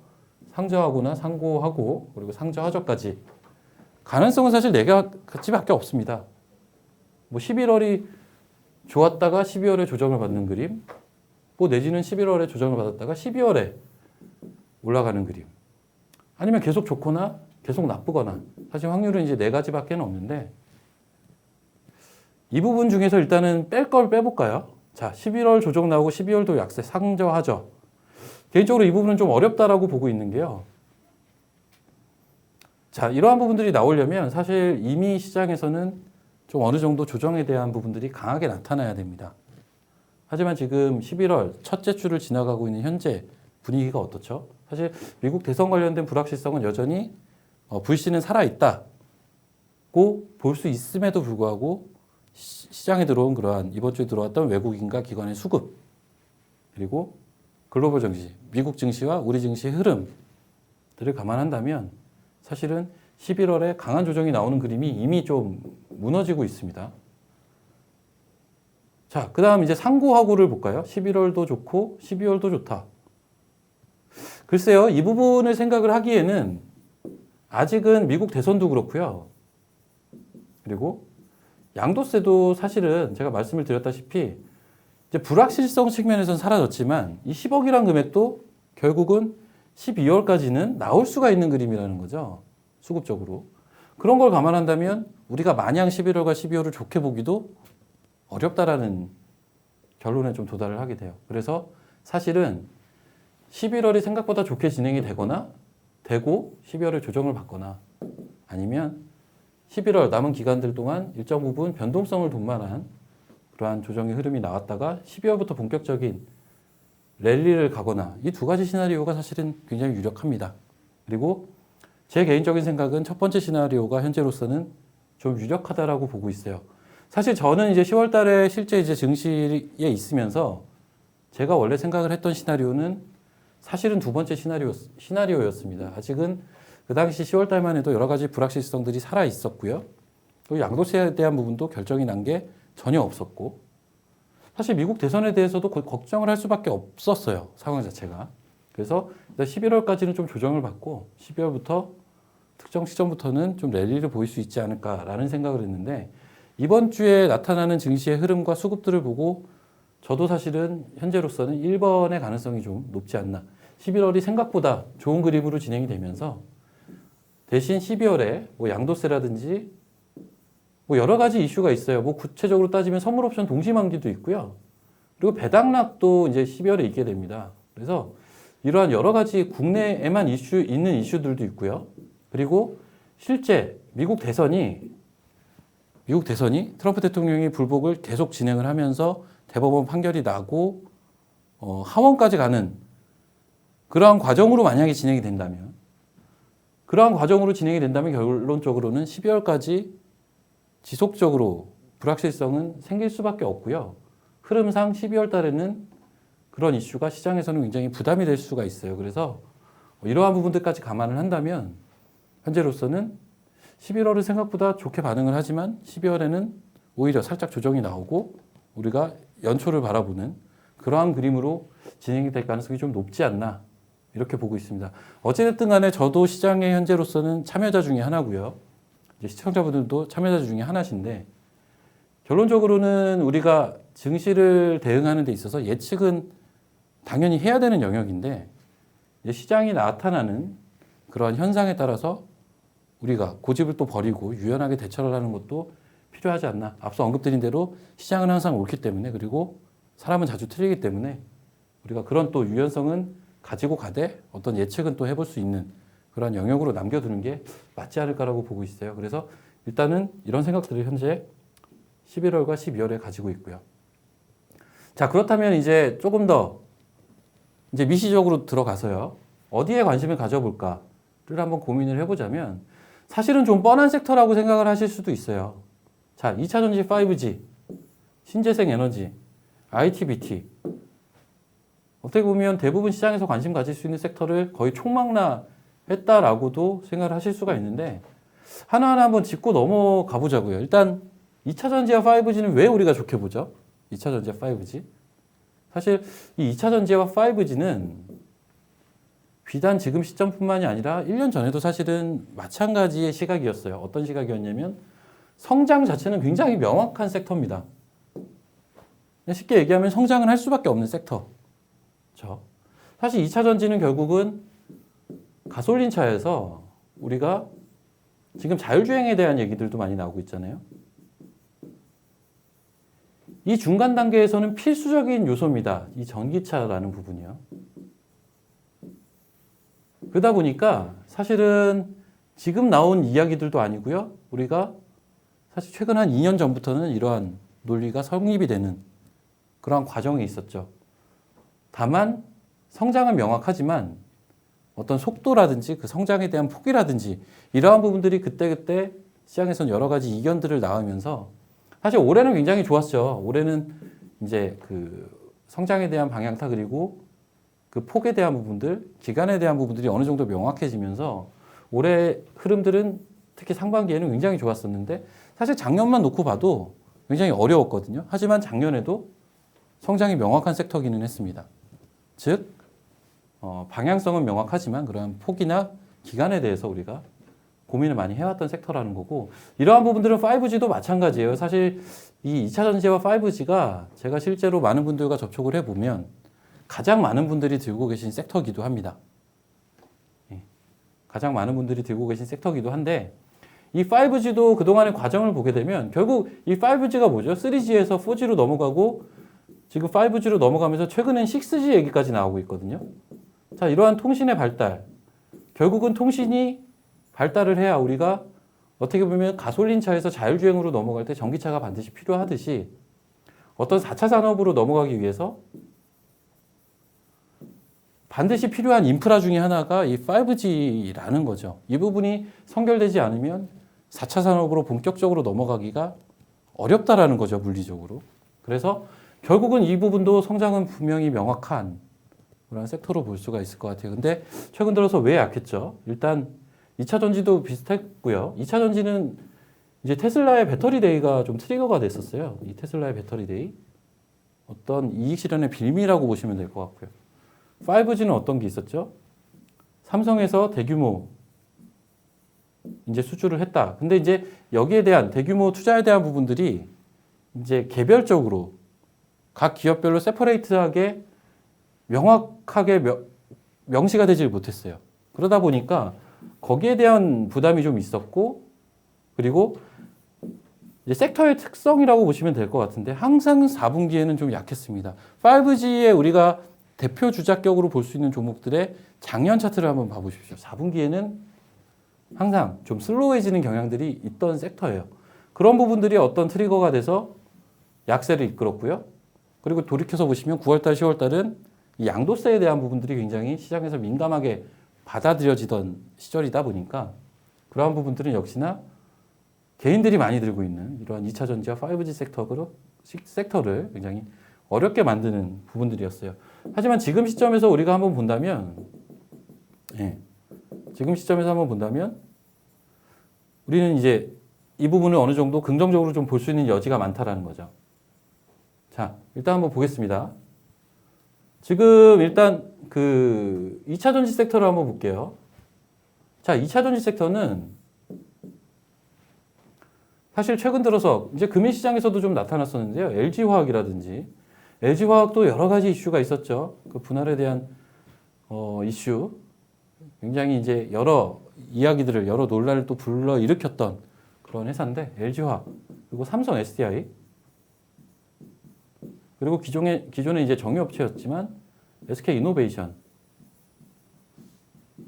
상저하고나 상고하고 그리고 상저하저까지 가능성은 사실 네 가지밖에 없습니다. 뭐 11월이 좋았다가 12월에 조정을 받는 그림, 뭐 내지는 11월에 조정을 받았다가 12월에 올라가는 그림, 아니면 계속 좋거나 계속 나쁘거나. 사실 확률은 이제 네 가지밖에 없는데 이 부분 중에서 일단은 뺄 걸 빼볼까요? 자, 11월 조정 나오고 12월도 약세 상저하죠. 개인적으로 이 부분은 좀 어렵다라고 보고 있는 게요. 자, 이러한 부분들이 나오려면 사실 이미 시장에서는 좀 어느 정도 조정에 대한 부분들이 강하게 나타나야 됩니다. 하지만 지금 11월 첫째 주를 지나가고 있는 현재 분위기가 어떻죠? 사실 미국 대선 관련된 불확실성은 여전히 불씨는 살아있다고 볼 수 있음에도 불구하고 시장에 들어온 그러한 이번 주에 들어왔던 외국인과 기관의 수급, 그리고 글로벌 증시, 미국 증시와 우리 증시의 흐름들을 감안한다면 사실은 11월에 강한 조정이 나오는 그림이 이미 좀 무너지고 있습니다. 자, 그 다음 이제 상고하고를 볼까요? 11월도 좋고 12월도 좋다. 글쎄요, 이 부분을 생각을 하기에는 아직은 미국 대선도 그렇고요. 그리고 양도세도 사실은 제가 말씀을 드렸다시피 이제 불확실성 측면에서는 사라졌지만 이 10억이란 금액도 결국은 12월까지는 나올 수가 있는 그림이라는 거죠. 수급적으로. 그런 걸 감안한다면 우리가 마냥 11월과 12월을 좋게 보기도 어렵다라는 결론에 좀 도달을 하게 돼요. 그래서 사실은 11월이 생각보다 좋게 진행이 되거나 되고 12월에 조정을 받거나 아니면 11월 남은 기간들 동안 일정 부분 변동성을 돈 만한 그러한 조정의 흐름이 나왔다가 12월부터 본격적인 랠리를 가거나 이 두 가지 시나리오가 사실은 굉장히 유력합니다. 그리고 제 개인적인 생각은 첫 번째 시나리오가 현재로서는 좀 유력하다라고 보고 있어요. 사실 저는 이제 10월 달에 실제 이제 증시에 있으면서 제가 원래 생각을 했던 시나리오는 사실은 두 번째 시나리오였습니다. 아직은 그 당시 10월 달만 해도 여러 가지 불확실성들이 살아 있었고요. 또 양도세에 대한 부분도 결정이 난 게 전혀 없었고, 사실 미국 대선에 대해서도 걱정을 할 수밖에 없었어요. 상황 자체가. 그래서 11월까지는 좀 조정을 받고 12월부터 특정 시점부터는 좀 랠리를 보일 수 있지 않을까라는 생각을 했는데, 이번 주에 나타나는 증시의 흐름과 수급들을 보고 저도 사실은 현재로서는 1번의 가능성이 좀 높지 않나. 11월이 생각보다 좋은 그림으로 진행이 되면서 대신 12월에 뭐 양도세라든지 뭐 여러 가지 이슈가 있어요. 뭐 구체적으로 따지면 선물 옵션 동시만기도 있고요. 그리고 배당락도 이제 12월에 있게 됩니다. 그래서 이러한 여러 가지 국내에만 있는 이슈들도 있고요. 그리고 실제 미국 대선이 트럼프 대통령이 불복을 계속 진행을 하면서 대법원 판결이 나고 하원까지 가는 그러한 과정으로 만약에 진행이 된다면, 결론적으로는 12월까지 지속적으로 불확실성은 생길 수밖에 없고요. 흐름상 12월 달에는 그런 이슈가 시장에서는 굉장히 부담이 될 수가 있어요. 그래서 이러한 부분들까지 감안을 한다면 현재로서는 11월은 생각보다 좋게 반응을 하지만 12월에는 오히려 살짝 조정이 나오고 우리가 연초를 바라보는 그러한 그림으로 진행이 될 가능성이 좀 높지 않나, 이렇게 보고 있습니다. 어찌됐든 간에 저도 시장의 현재로서는 참여자 중에 하나고요. 이제 시청자분들도 참여자 중에 하나신데, 결론적으로는 우리가 증시를 대응하는 데 있어서 예측은 당연히 해야 되는 영역인데, 이제 시장이 나타나는 그러한 현상에 따라서 우리가 고집을 또 버리고 유연하게 대처를 하는 것도 필요하지 않나. 앞서 언급드린 대로 시장은 항상 옳기 때문에, 그리고 사람은 자주 틀리기 때문에 우리가 그런 또 유연성은 가지고 가되 어떤 예측은 또 해볼 수 있는 그런 영역으로 남겨두는 게 맞지 않을까라고 보고 있어요. 그래서 일단은 이런 생각들을 현재 11월과 12월에 가지고 있고요. 자, 그렇다면 이제 조금 더 이제 미시적으로 들어가서요. 어디에 관심을 가져볼까를 한번 고민을 해보자면 사실은 좀 뻔한 섹터라고 생각을 하실 수도 있어요. 자, 2차 전지 5G, 신재생 에너지, IT, BT. 어떻게 보면 대부분 시장에서 관심 가질 수 있는 섹터를 거의 총망라했다라고도 생각을 하실 수가 있는데, 하나하나 한번 짚고 넘어가 보자고요. 일단 2차 전지와 5G는 왜 우리가 좋게 보죠? 2차 전지와 5G. 사실 이 2차 전지와 5G는 비단 지금 시점뿐만이 아니라 1년 전에도 사실은 마찬가지의 시각이었어요. 어떤 시각이었냐면 성장 자체는 굉장히 명확한 섹터입니다. 쉽게 얘기하면 성장을 할 수밖에 없는 섹터. 그렇죠? 사실 2차 전지는 결국은 가솔린 차에서 우리가 지금 자율주행에 대한 얘기들도 많이 나오고 있잖아요. 이 중간 단계에서는 필수적인 요소입니다. 이 전기차라는 부분이요. 그러다 보니까 사실은 지금 나온 이야기들도 아니고요. 우리가 사실 최근 한 2년 전부터는 이러한 논리가 성립이 되는 그러한 과정이 있었죠. 다만 성장은 명확하지만 어떤 속도라든지 그 성장에 대한 폭이라든지 이러한 부분들이 그때그때 시장에서는 여러 가지 이견들을 낳으면서 사실 올해는 굉장히 좋았죠. 올해는 이제 그 성장에 대한 방향타 그리고 그 폭에 대한 부분들, 기간에 대한 부분들이 어느 정도 명확해지면서 올해 흐름들은 특히 상반기에는 굉장히 좋았었는데 사실 작년만 놓고 봐도 굉장히 어려웠거든요. 하지만 작년에도 성장이 명확한 섹터기는 했습니다. 즉 방향성은 명확하지만 그러한 폭이나 기간에 대해서 우리가 고민을 많이 해왔던 섹터라는 거고 이러한 부분들은 5G도 마찬가지예요. 사실 이 2차 전지와 5G가 제가 실제로 많은 분들과 접촉을 해보면 가장 많은 분들이 들고 계신 섹터기도 합니다. 가장 많은 분들이 들고 계신 섹터기도 한데 이 5G도 그동안의 과정을 보게 되면 결국 이 5G가 뭐죠? 3G에서 4G로 넘어가고 지금 5G로 넘어가면서 최근엔 6G 얘기까지 나오고 있거든요. 자, 이러한 통신의 발달. 결국은 통신이 발달을 해야 우리가 어떻게 보면 가솔린 차에서 자율주행으로 넘어갈 때 전기차가 반드시 필요하듯이 어떤 4차 산업으로 넘어가기 위해서 반드시 필요한 인프라 중에 하나가 이 5G라는 거죠. 이 부분이 선결되지 않으면 4차 산업으로 본격적으로 넘어가기가 어렵다라는 거죠, 물리적으로. 그래서 결국은 이 부분도 성장은 분명히 명확한 그런 섹터로 볼 수가 있을 것 같아요. 근데 최근 들어서 왜 약했죠? 일단 2차 전지도 비슷했고요. 2차 전지는 이제 테슬라의 배터리 데이가 좀 트리거가 됐었어요. 이 테슬라의 배터리 데이. 어떤 이익 실현의 빌미라고 보시면 될 것 같고요. 5G는 어떤 게 있었죠? 삼성에서 대규모 이제 수주를 했다. 근데 이제 여기에 대한 대규모 투자에 대한 부분들이 이제 개별적으로 각 기업별로 세퍼레이트하게 명확하게 명시가 되질 못했어요. 그러다 보니까 거기에 대한 부담이 좀 있었고 그리고 이제 섹터의 특성이라고 보시면 될 것 같은데 항상 4분기에는 좀 약했습니다. 5G에 우리가 대표 주작격으로 볼 수 있는 종목들의 작년 차트를 한번 봐보십시오. 4분기에는 항상 좀 슬로우해지는 경향들이 있던 섹터예요. 그런 부분들이 어떤 트리거가 돼서 약세를 이끌었고요. 그리고 돌이켜서 보시면 9월달, 10월달은 이 양도세에 대한 부분들이 굉장히 시장에서 민감하게 받아들여지던 시절이다 보니까 그러한 부분들은 역시나 개인들이 많이 들고 있는 이러한 2차 전지와 5G 섹터를 굉장히 어렵게 만드는 부분들이었어요. 하지만 지금 시점에서 우리가 한번 본다면, 지금 시점에서 한번 본다면 우리는 이제 이 부분을 어느 정도 긍정적으로 좀 볼 수 있는 여지가 많다라는 거죠. 자, 일단 한번 보겠습니다. 지금 일단 그 2차 전지 섹터를 한번 볼게요. 자, 2차 전지 섹터는 사실 최근 들어서 이제 금융시장에서도 좀 나타났었는데요. LG화학이라든지 LG화학도 여러 가지 이슈가 있었죠. 그 분할에 대한 이슈 굉장히 이제 여러 이야기들을 여러 논란을 또 불러 일으켰던 그런 회사인데 LG화학 그리고 삼성 SDI 그리고 기존에 이제 정유업체였지만 SK이노베이션.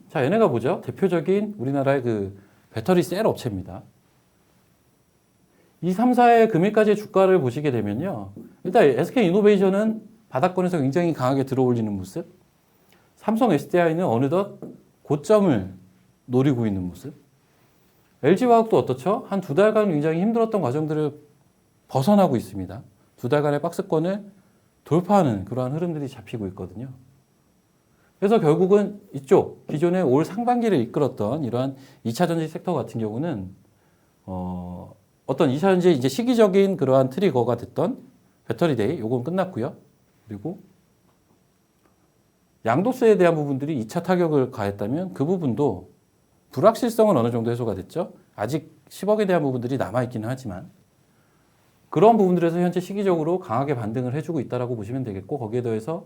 자, 얘네가 뭐죠? 대표적인 우리나라의 그 배터리 셀 업체입니다. 이 3사의 금일까지의 주가를 보시게 되면요. 일단 SK이노베이션은 바닥권에서 굉장히 강하게 들어올리는 모습. 삼성 SDI는 어느덧 고점을 노리고 있는 모습. LG화학도 어떻죠? 한 2달간 굉장히 힘들었던 과정들을 벗어나고 있습니다. 2달간의 박스권을 돌파하는 그러한 흐름들이 잡히고 있거든요. 그래서 결국은 이쪽 기존에 올 상반기를 이끌었던 이러한 2차 전지 섹터 같은 경우는 어떤 2차 전지 이제 시기적인 그러한 트리거가 됐던 배터리 데이 요건 끝났고요. 그리고 양도세에 대한 부분들이 2차 타격을 가했다면 그 부분도 불확실성은 어느 정도 해소가 됐죠. 아직 10억에 대한 부분들이 남아있기는 하지만 그런 부분들에서 현재 시기적으로 강하게 반등을 해주고 있다고 보시면 되겠고 거기에 더해서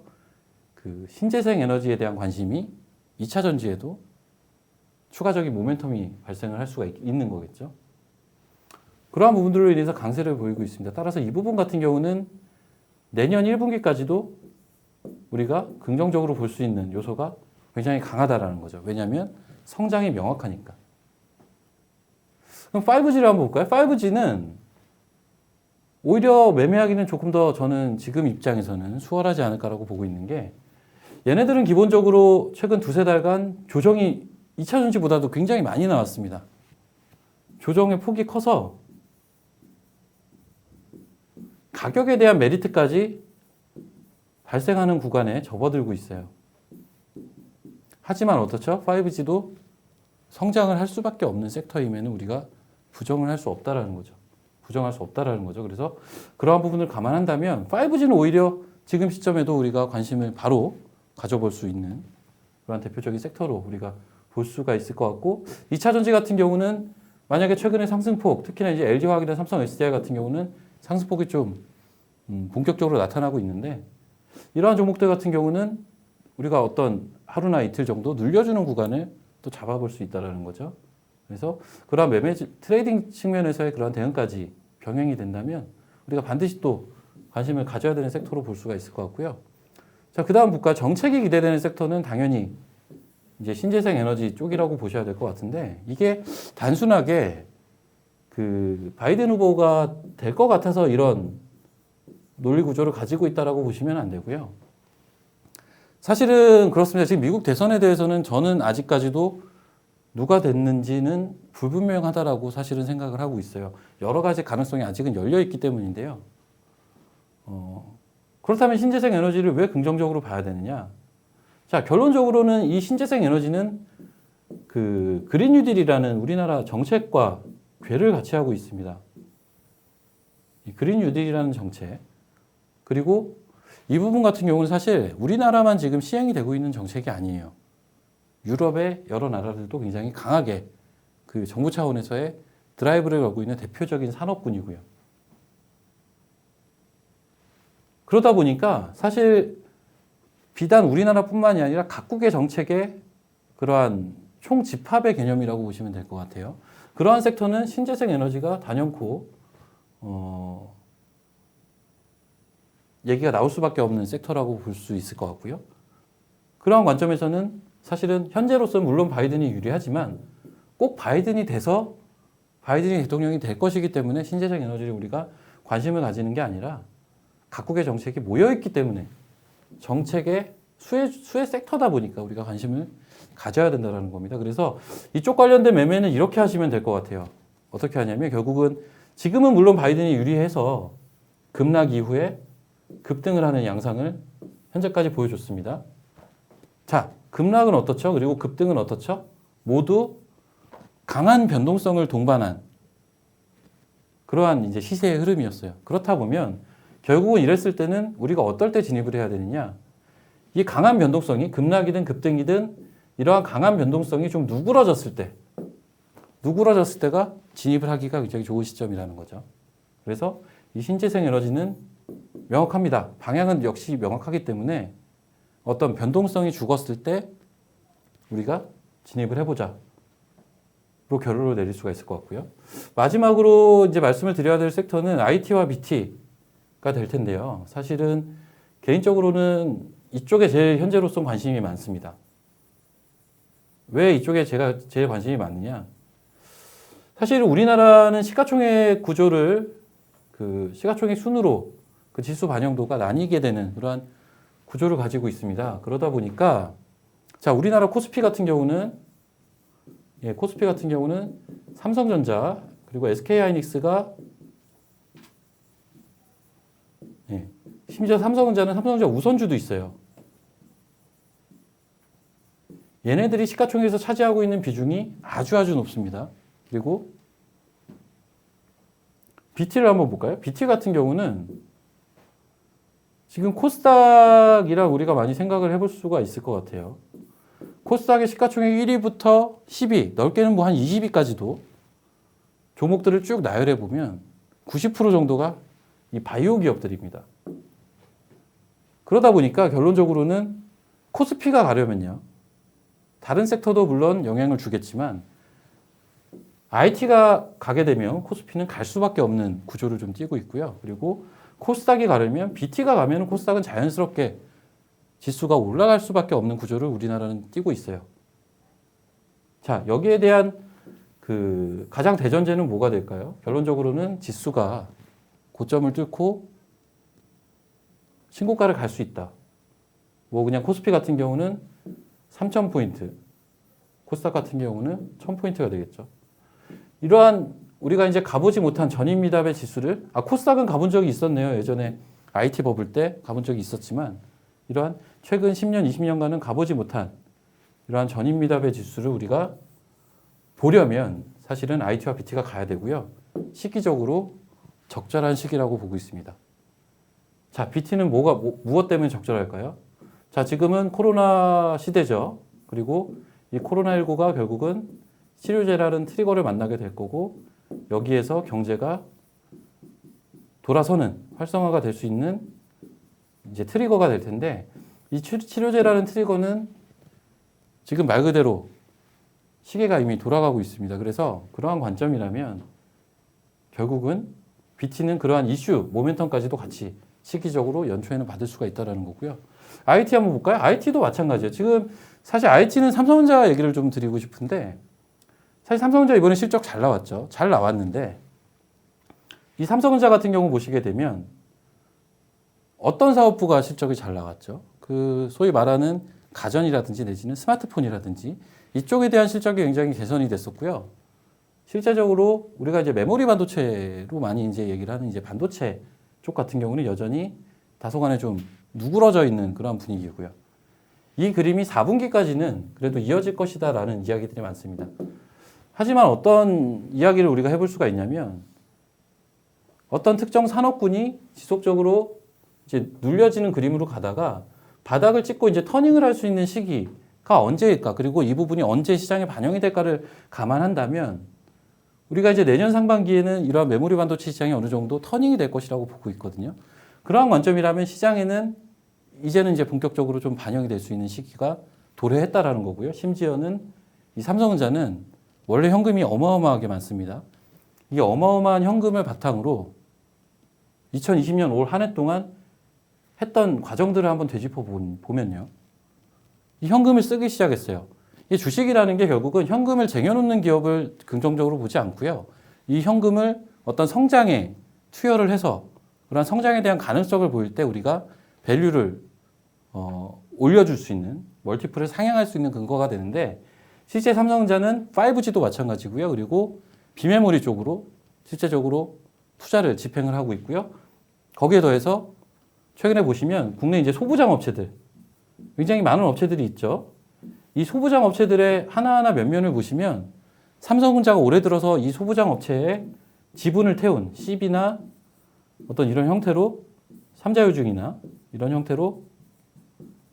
그 신재생 에너지에 대한 관심이 2차 전지에도 추가적인 모멘텀이 발생을 할 수가 있는 거겠죠. 그러한 부분들로 인해서 강세를 보이고 있습니다. 따라서 이 부분 같은 경우는 내년 1분기까지도 우리가 긍정적으로 볼 수 있는 요소가 굉장히 강하다라는 거죠. 왜냐하면 성장이 명확하니까. 그럼 5G를 한번 볼까요? 5G는 오히려 매매하기는 조금 더 저는 지금 입장에서는 수월하지 않을까라고 보고 있는 게 얘네들은 기본적으로 최근 두세 달간 조정이 2차 전지보다도 굉장히 많이 나왔습니다. 조정의 폭이 커서 가격에 대한 메리트까지 발생하는 구간에 접어들고 있어요. 하지만 어떻죠? 5G도 성장을 할 수밖에 없는 섹터임에는 우리가 부정을 할 수 없다라는 거죠. 부정할 수 없다라는 거죠. 그래서 그러한 부분을 감안한다면 5G는 오히려 지금 시점에도 우리가 관심을 바로 가져볼 수 있는 그런 대표적인 섹터로 우리가 볼 수가 있을 것 같고 2차 전지 같은 경우는 만약에 최근에 상승폭, 특히나 이제 LG화학이나 삼성 SDI 같은 경우는 상승폭이 좀 본격적으로 나타나고 있는데 이러한 종목들 같은 경우는 우리가 어떤 하루나 이틀 정도 눌려주는 구간을 또 잡아볼 수 있다는 거죠. 그래서 그러한 매매 트레이딩 측면에서의 그러한 대응까지 병행이 된다면 우리가 반드시 또 관심을 가져야 되는 섹터로 볼 수가 있을 것 같고요. 자, 그 다음 볼까요? 정책이 기대되는 섹터는 당연히 이제 신재생 에너지 쪽이라고 보셔야 될 것 같은데 이게 단순하게 그 바이든 후보가 될 것 같아서 이런 논리 구조를 가지고 있다라고 보시면 안 되고요. 사실은 그렇습니다. 지금 미국 대선에 대해서는 저는 아직까지도 누가 됐는지는 불분명하다라고 사실은 생각을 하고 있어요. 여러 가지 가능성이 아직은 열려 있기 때문인데요. 그렇다면 신재생 에너지를 왜 긍정적으로 봐야 되느냐? 자, 결론적으로는 이 신재생 에너지는 그 그린 뉴딜이라는 우리나라 정책과 궤를 같이 하고 있습니다. 이 그린 뉴딜이라는 정책. 그리고 이 부분 같은 경우는 사실 우리나라만 지금 시행이 되고 있는 정책이 아니에요. 유럽의 여러 나라들도 굉장히 강하게 그 정부 차원에서의 드라이브를 걸고 있는 대표적인 산업군이고요. 그러다 보니까 사실 비단 우리나라뿐만이 아니라 각국의 정책의 그러한 총집합의 개념이라고 보시면 될 것 같아요. 그러한 섹터는 신재생 에너지가 단연코 얘기가 나올 수밖에 없는 섹터라고 볼 수 있을 것 같고요. 그러한 관점에서는 사실은 현재로서는 물론 바이든이 유리하지만 꼭 바이든이 돼서 바이든이 대통령이 될 것이기 때문에 신재생 에너지를 우리가 관심을 가지는 게 아니라 각국의 정책이 모여있기 때문에 정책의 수혜 섹터다 보니까 우리가 관심을 가져야 된다는 겁니다. 그래서 이쪽 관련된 매매는 이렇게 하시면 될 것 같아요. 어떻게 하냐면 결국은 지금은 물론 바이든이 유리해서 급락 이후에 급등을 하는 양상을 현재까지 보여줬습니다. 자, 급락은 어떻죠? 그리고 급등은 어떻죠? 모두 강한 변동성을 동반한 그러한 이제 시세의 흐름이었어요. 그렇다 보면 결국은 이랬을 때는 우리가 어떨 때 진입을 해야 되느냐? 이 강한 변동성이 급락이든 급등이든 이러한 강한 변동성이 좀 누그러졌을 때가 진입을 하기가 굉장히 좋은 시점이라는 거죠. 그래서 이 신재생 에너지는 명확합니다. 방향은 역시 명확하기 때문에 어떤 변동성이 죽었을 때 우리가 진입을 해보자. 로 결론을 내릴 수가 있을 것 같고요. 마지막으로 이제 말씀을 드려야 될 섹터는 IT와 BT가 될 텐데요. 사실은 개인적으로는 이쪽에 제일 현재로서 관심이 많습니다. 왜 이쪽에 제가 제일 관심이 많느냐? 사실 우리나라는 시가총액 구조를 그 시가총액 순으로 그 지수 반영도가 나뉘게 되는 그러한 구조를 가지고 있습니다. 그러다 보니까 자, 우리나라 코스피 같은 경우는 삼성전자 그리고 SK하이닉스가 심지어 삼성전자는 삼성전자 우선주도 있어요. 얘네들이 시가총액에서 차지하고 있는 비중이 아주 높습니다. 그리고 BT를 한번 볼까요? BT 같은 경우는 지금 코스닥이랑 우리가 많이 생각을 해볼 수가 있을 것 같아요. 코스닥의 시가총액 1위부터 10위, 넓게는 뭐 한 20위까지도 종목들을 쭉 나열해 보면 90% 정도가 이 바이오 기업들입니다. 그러다 보니까 결론적으로는 코스피가 가려면요. 다른 섹터도 물론 영향을 주겠지만 IT가 가게 되면 코스피는 갈 수밖에 없는 구조를 좀 띠고 있고요. 그리고 코스닥이 가려면 BT가 가면 코스닥은 자연스럽게 지수가 올라갈 수밖에 없는 구조를 우리나라는 띠고 있어요. 자, 여기에 대한 그 가장 대전제는 뭐가 될까요? 결론적으로는 지수가 고점을 뚫고 신고가를 갈 수 있다. 뭐 그냥 코스피 같은 경우는 3,000포인트, 코스닥 같은 경우는 1,000포인트가 되겠죠. 이러한 우리가 이제 가보지 못한 전임미답의 지수를 코스닥은 가본 적이 있었네요. 예전에 IT 버블 때 가본 적이 있었지만 이러한 최근 10년, 20년간은 가보지 못한 이러한 전임미답의 지수를 우리가 보려면 사실은 IT와 BT가 가야 되고요. 시기적으로 적절한 시기라고 보고 있습니다. 자, BT는 무엇 때문에 적절할까요? 자, 지금은 코로나 시대죠. 그리고 이 코로나19가 결국은 치료제라는 트리거를 만나게 될 거고 여기에서 경제가 돌아서는 활성화가 될 수 있는 이제 트리거가 될 텐데 이 치료제라는 트리거는 지금 말 그대로 시계가 이미 돌아가고 있습니다. 그래서 그러한 관점이라면 결국은 BT는 그러한 이슈, 모멘텀까지도 같이 시기적으로 연초에는 받을 수가 있다는 거고요. IT 한번 볼까요? IT도 마찬가지예요. 지금 사실 IT는 삼성전자 얘기를 좀 드리고 싶은데 사실 삼성전자 이번에 실적 잘 나왔죠. 잘 나왔는데 이 삼성전자 같은 경우 보시게 되면 어떤 사업부가 실적이 잘 나왔죠? 그 소위 말하는 가전이라든지 내지는 스마트폰이라든지 이쪽에 대한 실적이 굉장히 개선이 됐었고요. 실제적으로 우리가 이제 메모리 반도체로 많이 이제 얘기를 하는 이제 반도체 쪽 같은 경우는 여전히 다소간에 좀 누그러져 있는 그런 분위기고요. 이 그림이 4분기까지는 그래도 이어질 것이다라는 이야기들이 많습니다. 하지만 어떤 이야기를 우리가 해볼 수가 있냐면 어떤 특정 산업군이 지속적으로 이제 눌려지는 그림으로 가다가 바닥을 찍고 이제 터닝을 할 수 있는 시기가 언제일까? 그리고 이 부분이 언제 시장에 반영이 될까를 감안한다면 우리가 이제 내년 상반기에는 이러한 메모리 반도체 시장이 어느 정도 터닝이 될 것이라고 보고 있거든요. 그러한 관점이라면 시장에는 이제는 이제 본격적으로 좀 반영이 될 수 있는 시기가 도래했다라는 거고요. 심지어는 이 삼성전자는 원래 현금이 어마어마하게 많습니다. 이 어마어마한 현금을 바탕으로 2020년 올 한 해 동안 했던 과정들을 한번 되짚어 보면요. 이 현금을 쓰기 시작했어요. 이 주식이라는 게 결국은 현금을 쟁여놓는 기업을 긍정적으로 보지 않고요. 이 현금을 어떤 성장에 투여를 해서 그런 성장에 대한 가능성을 보일 때 우리가 밸류를 올려줄 수 있는 멀티플을 상향할 수 있는 근거가 되는데 실제 삼성전자는 5G도 마찬가지고요. 그리고 비메모리 쪽으로 실제적으로 투자를 집행을 하고 있고요. 거기에 더해서 최근에 보시면 국내 이제 소부장 업체들 굉장히 많은 업체들이 있죠. 이 소부장 업체들의 하나하나 면면을 보시면 삼성전자가 올해 들어서 이 소부장 업체에 지분을 태운 CB나 어떤 이런 형태로 삼자유중이나 이런 형태로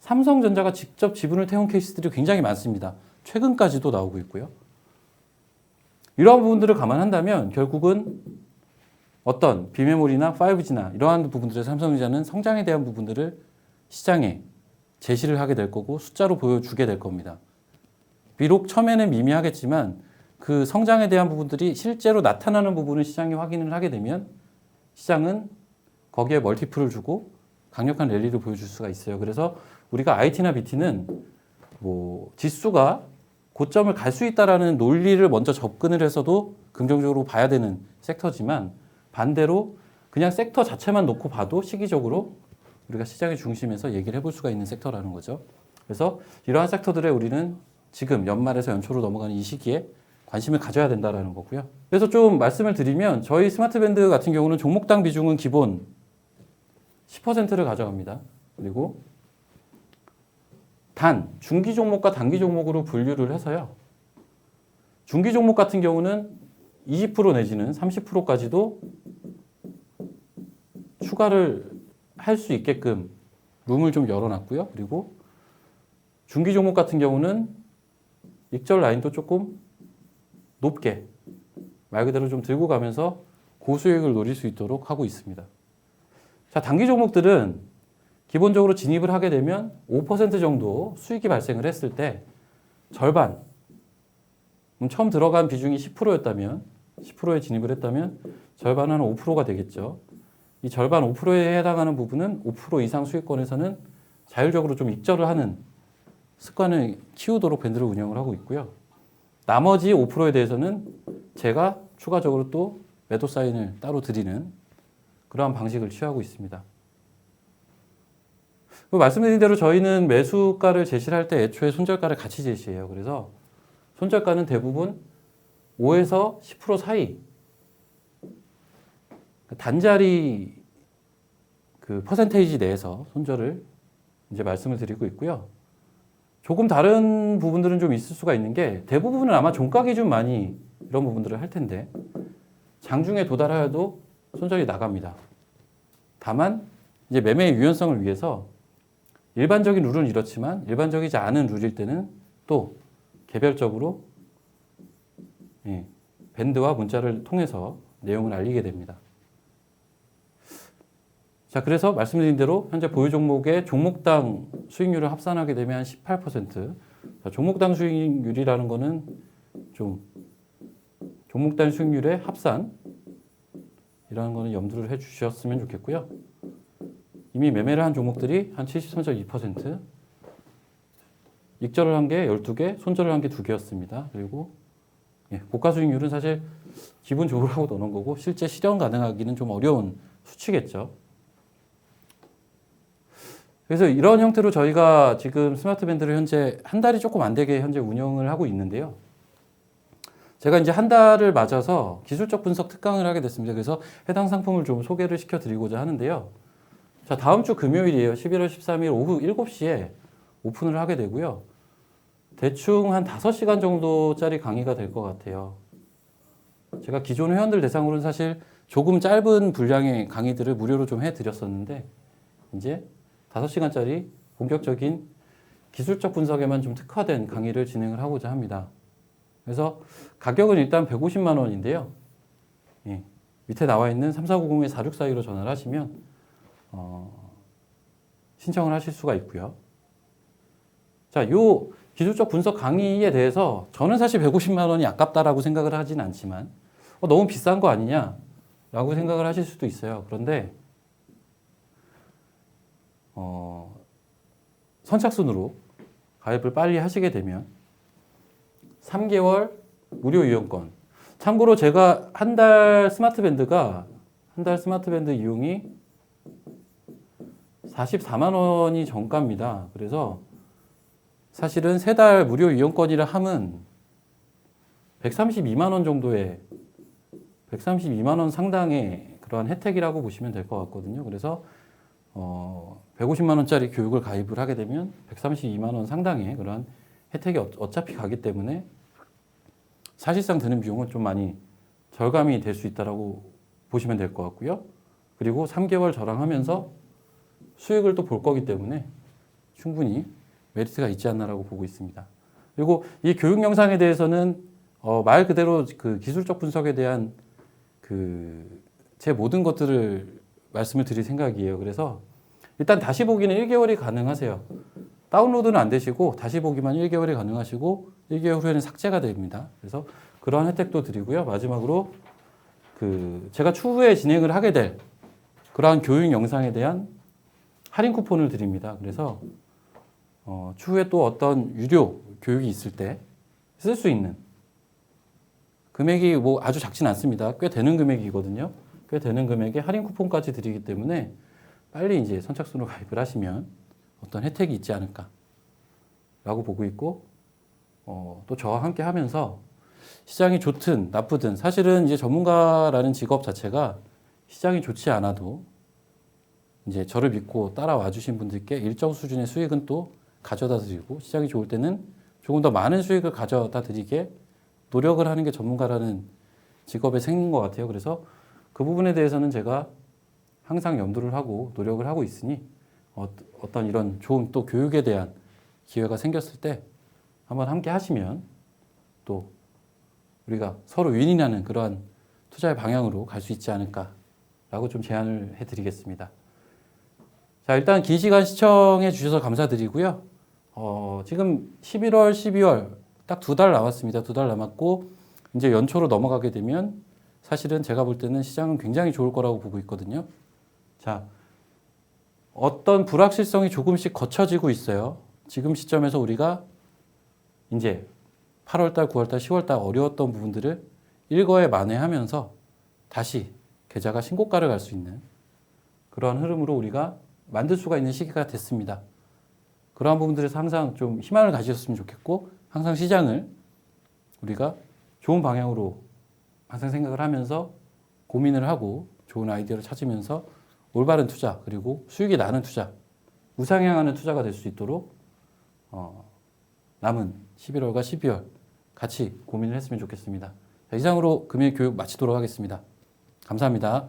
삼성전자가 직접 지분을 태운 케이스들이 굉장히 많습니다. 최근까지도 나오고 있고요. 이러한 부분들을 감안한다면 결국은 어떤 비메모리나 5G나 이러한 부분들에서 삼성전자는 성장에 대한 부분들을 시장에 제시를 하게 될 거고 숫자로 보여주게 될 겁니다. 비록 처음에는 미미하겠지만 그 성장에 대한 부분들이 실제로 나타나는 부분을 시장이 확인을 하게 되면 시장은 거기에 멀티플을 주고 강력한 랠리를 보여줄 수가 있어요. 그래서 우리가 IT나 BT는 뭐 지수가 고점을 갈 수 있다라는 논리를 먼저 접근을 해서도 긍정적으로 봐야 되는 섹터지만 반대로 그냥 섹터 자체만 놓고 봐도 시기적으로 우리가 시장의 중심에서 얘기를 해볼 수가 있는 섹터라는 거죠. 그래서 이러한 섹터들에 우리는 지금 연말에서 연초로 넘어가는 이 시기에 관심을 가져야 된다라는 거고요. 그래서 좀 말씀을 드리면 저희 스마트밴드 같은 경우는 종목당 비중은 기본 10%를 가져갑니다. 그리고 중기 종목과 단기 종목으로 분류를 해서요. 중기 종목 같은 경우는 20% 내지는 30%까지도 추가를 할 수 있게끔 룸을 좀 열어놨고요. 그리고 중기 종목 같은 경우는 익절 라인도 조금 높게 말 그대로 좀 들고 가면서 고수익을 노릴 수 있도록 하고 있습니다. 자, 단기 종목들은 기본적으로 진입을 하게 되면 5% 정도 수익이 발생을 했을 때 절반, 처음 들어간 비중이 10%였다면 10%에 진입을 했다면 절반은 5%가 되겠죠. 이 절반 5%에 해당하는 부분은 5% 이상 수익권에서는 자율적으로 좀 익절을 하는 습관을 키우도록 밴드를 운영을 하고 있고요. 나머지 5%에 대해서는 제가 추가적으로 또 매도 사인을 따로 드리는 그러한 방식을 취하고 있습니다. 말씀드린 대로 저희는 매수가를 제시를 할 때 애초에 손절가를 같이 제시해요. 그래서 손절가는 대부분 5에서 10% 사이 단자리 그 퍼센테이지 내에서 손절을 이제 말씀을 드리고 있고요. 조금 다른 부분들은 좀 있을 수가 있는 게 대부분은 아마 종가 기준 많이 이런 부분들을 할 텐데 장중에 도달하여도 손절이 나갑니다. 다만 이제 매매의 유연성을 위해서 일반적인 룰은 이렇지만 일반적이지 않은 룰일 때는 또 개별적으로 밴드와 문자를 통해서 내용을 알리게 됩니다. 자, 그래서 말씀드린 대로 현재 보유 종목의 종목당 수익률을 합산하게 되면 한 18%. 자, 종목당 수익률이라는 거는 좀 종목당 수익률의 합산이라는 거는 염두를 해 주셨으면 좋겠고요. 이미 매매를 한 종목들이 한 73.2%, 익절을 한 게 12개, 손절을 한 게 2개였습니다. 그리고 고가 수익률은 사실 기분 좋으라고 넣는 거고 실제 실현 가능하기는 좀 어려운 수치겠죠. 그래서 이런 형태로 저희가 지금 스마트 밴드를 현재 한 달이 조금 안 되게 현재 운영을 하고 있는데요. 제가 이제 한 달을 맞아서 기술적 분석 특강을 하게 됐습니다. 그래서 해당 상품을 좀 소개를 시켜드리고자 하는데요. 자, 다음 주 금요일이에요. 11월 13일 오후 7시에 오픈을 하게 되고요. 대충 한 5시간 정도짜리 강의가 될 것 같아요. 제가 기존 회원들 대상으로는 사실 조금 짧은 분량의 강의들을 무료로 좀 해드렸었는데 이제 5시간짜리 본격적인 기술적 분석에만 좀 특화된 강의를 진행을 하고자 합니다. 그래서 가격은 일단 150만 원인데요. 밑에 나와 있는 3490-4642로 전화를 하시면 신청을 하실 수가 있고요. 자, 요 기술적 분석 강의에 대해서 저는 사실 150만 원이 아깝다라고 생각을 하진 않지만 너무 비싼 거 아니냐라고 생각을 하실 수도 있어요. 그런데 선착순으로 가입을 빨리 하시게 되면 3개월 무료 이용권. 참고로 제가 한 달 스마트 밴드 이용이 44만 원이 정가입니다. 그래서 사실은 3달 무료 이용권이라 함은 132만 원 정도의 132만 원 상당의 그러한 혜택이라고 보시면 될 것 같거든요. 그래서 150만 원짜리 교육을 가입을 하게 되면 132만 원 상당의 그러한 혜택이 어차피 가기 때문에 사실상 드는 비용은 좀 많이 절감이 될 수 있다라고 보시면 될 것 같고요. 그리고 3개월 저랑 하면서 수익을 또 볼 거기 때문에 충분히 메리트가 있지 않나라고 보고 있습니다. 그리고 이 교육 영상에 대해서는 말 그대로 그 기술적 분석에 대한 제 모든 것들을 말씀을 드릴 생각이에요. 그래서 일단 다시 보기는 1개월이 가능하세요. 다운로드는 안 되시고 다시 보기만 1개월이 가능하시고 1개월 후에는 삭제가 됩니다. 그래서 그런 혜택도 드리고요. 마지막으로 제가 추후에 진행을 하게 될 그러한 교육 영상에 대한 할인 쿠폰을 드립니다. 그래서 추후에 또 어떤 유료 교육이 있을 때 쓸 수 있는 금액이 뭐 아주 작진 않습니다. 꽤 되는 금액이거든요. 꽤 되는 금액에 할인 쿠폰까지 드리기 때문에 빨리 이제 선착순으로 가입을 하시면 어떤 혜택이 있지 않을까라고 보고 있고 또 저와 함께 하면서 시장이 좋든 나쁘든 사실은 이제 전문가라는 직업 자체가 시장이 좋지 않아도 이제 저를 믿고 따라와 주신 분들께 일정 수준의 수익은 또 가져다 드리고 시장이 좋을 때는 조금 더 많은 수익을 가져다 드리게 노력을 하는 게 전문가라는 직업의 생긴 것 같아요. 그래서 그 부분에 대해서는 제가 항상 염두를 하고 노력을 하고 있으니 어떤 이런 좋은 또 교육에 대한 기회가 생겼을 때 한번 함께 하시면 또 우리가 서로 윈윈하는 그러한 투자의 방향으로 갈 수 있지 않을까라고 좀 제안을 해드리겠습니다. 자, 일단 긴 시간 시청해 주셔서 감사드리고요. 지금 11월, 12월 딱 2달 남았습니다. 2달 남았고 이제 연초로 넘어가게 되면 사실은 제가 볼 때는 시장은 굉장히 좋을 거라고 보고 있거든요. 자, 어떤 불확실성이 조금씩 거쳐지고 있어요. 지금 시점에서 우리가 이제 8월달, 9월달, 10월달 어려웠던 부분들을 일거에 만회하면서 다시 계좌가 신고가를 갈 수 있는 그러한 흐름으로 우리가 만들 수가 있는 시기가 됐습니다. 그러한 부분들에서 항상 좀 희망을 가지셨으면 좋겠고 항상 시장을 우리가 좋은 방향으로 항상 생각을 하면서 고민을 하고 좋은 아이디어를 찾으면서 올바른 투자 그리고 수익이 나는 투자, 우상향하는 투자가 될 수 있도록 남은 11월과 12월 같이 고민을 했으면 좋겠습니다. 자, 이상으로 금일 교육 마치도록 하겠습니다. 감사합니다.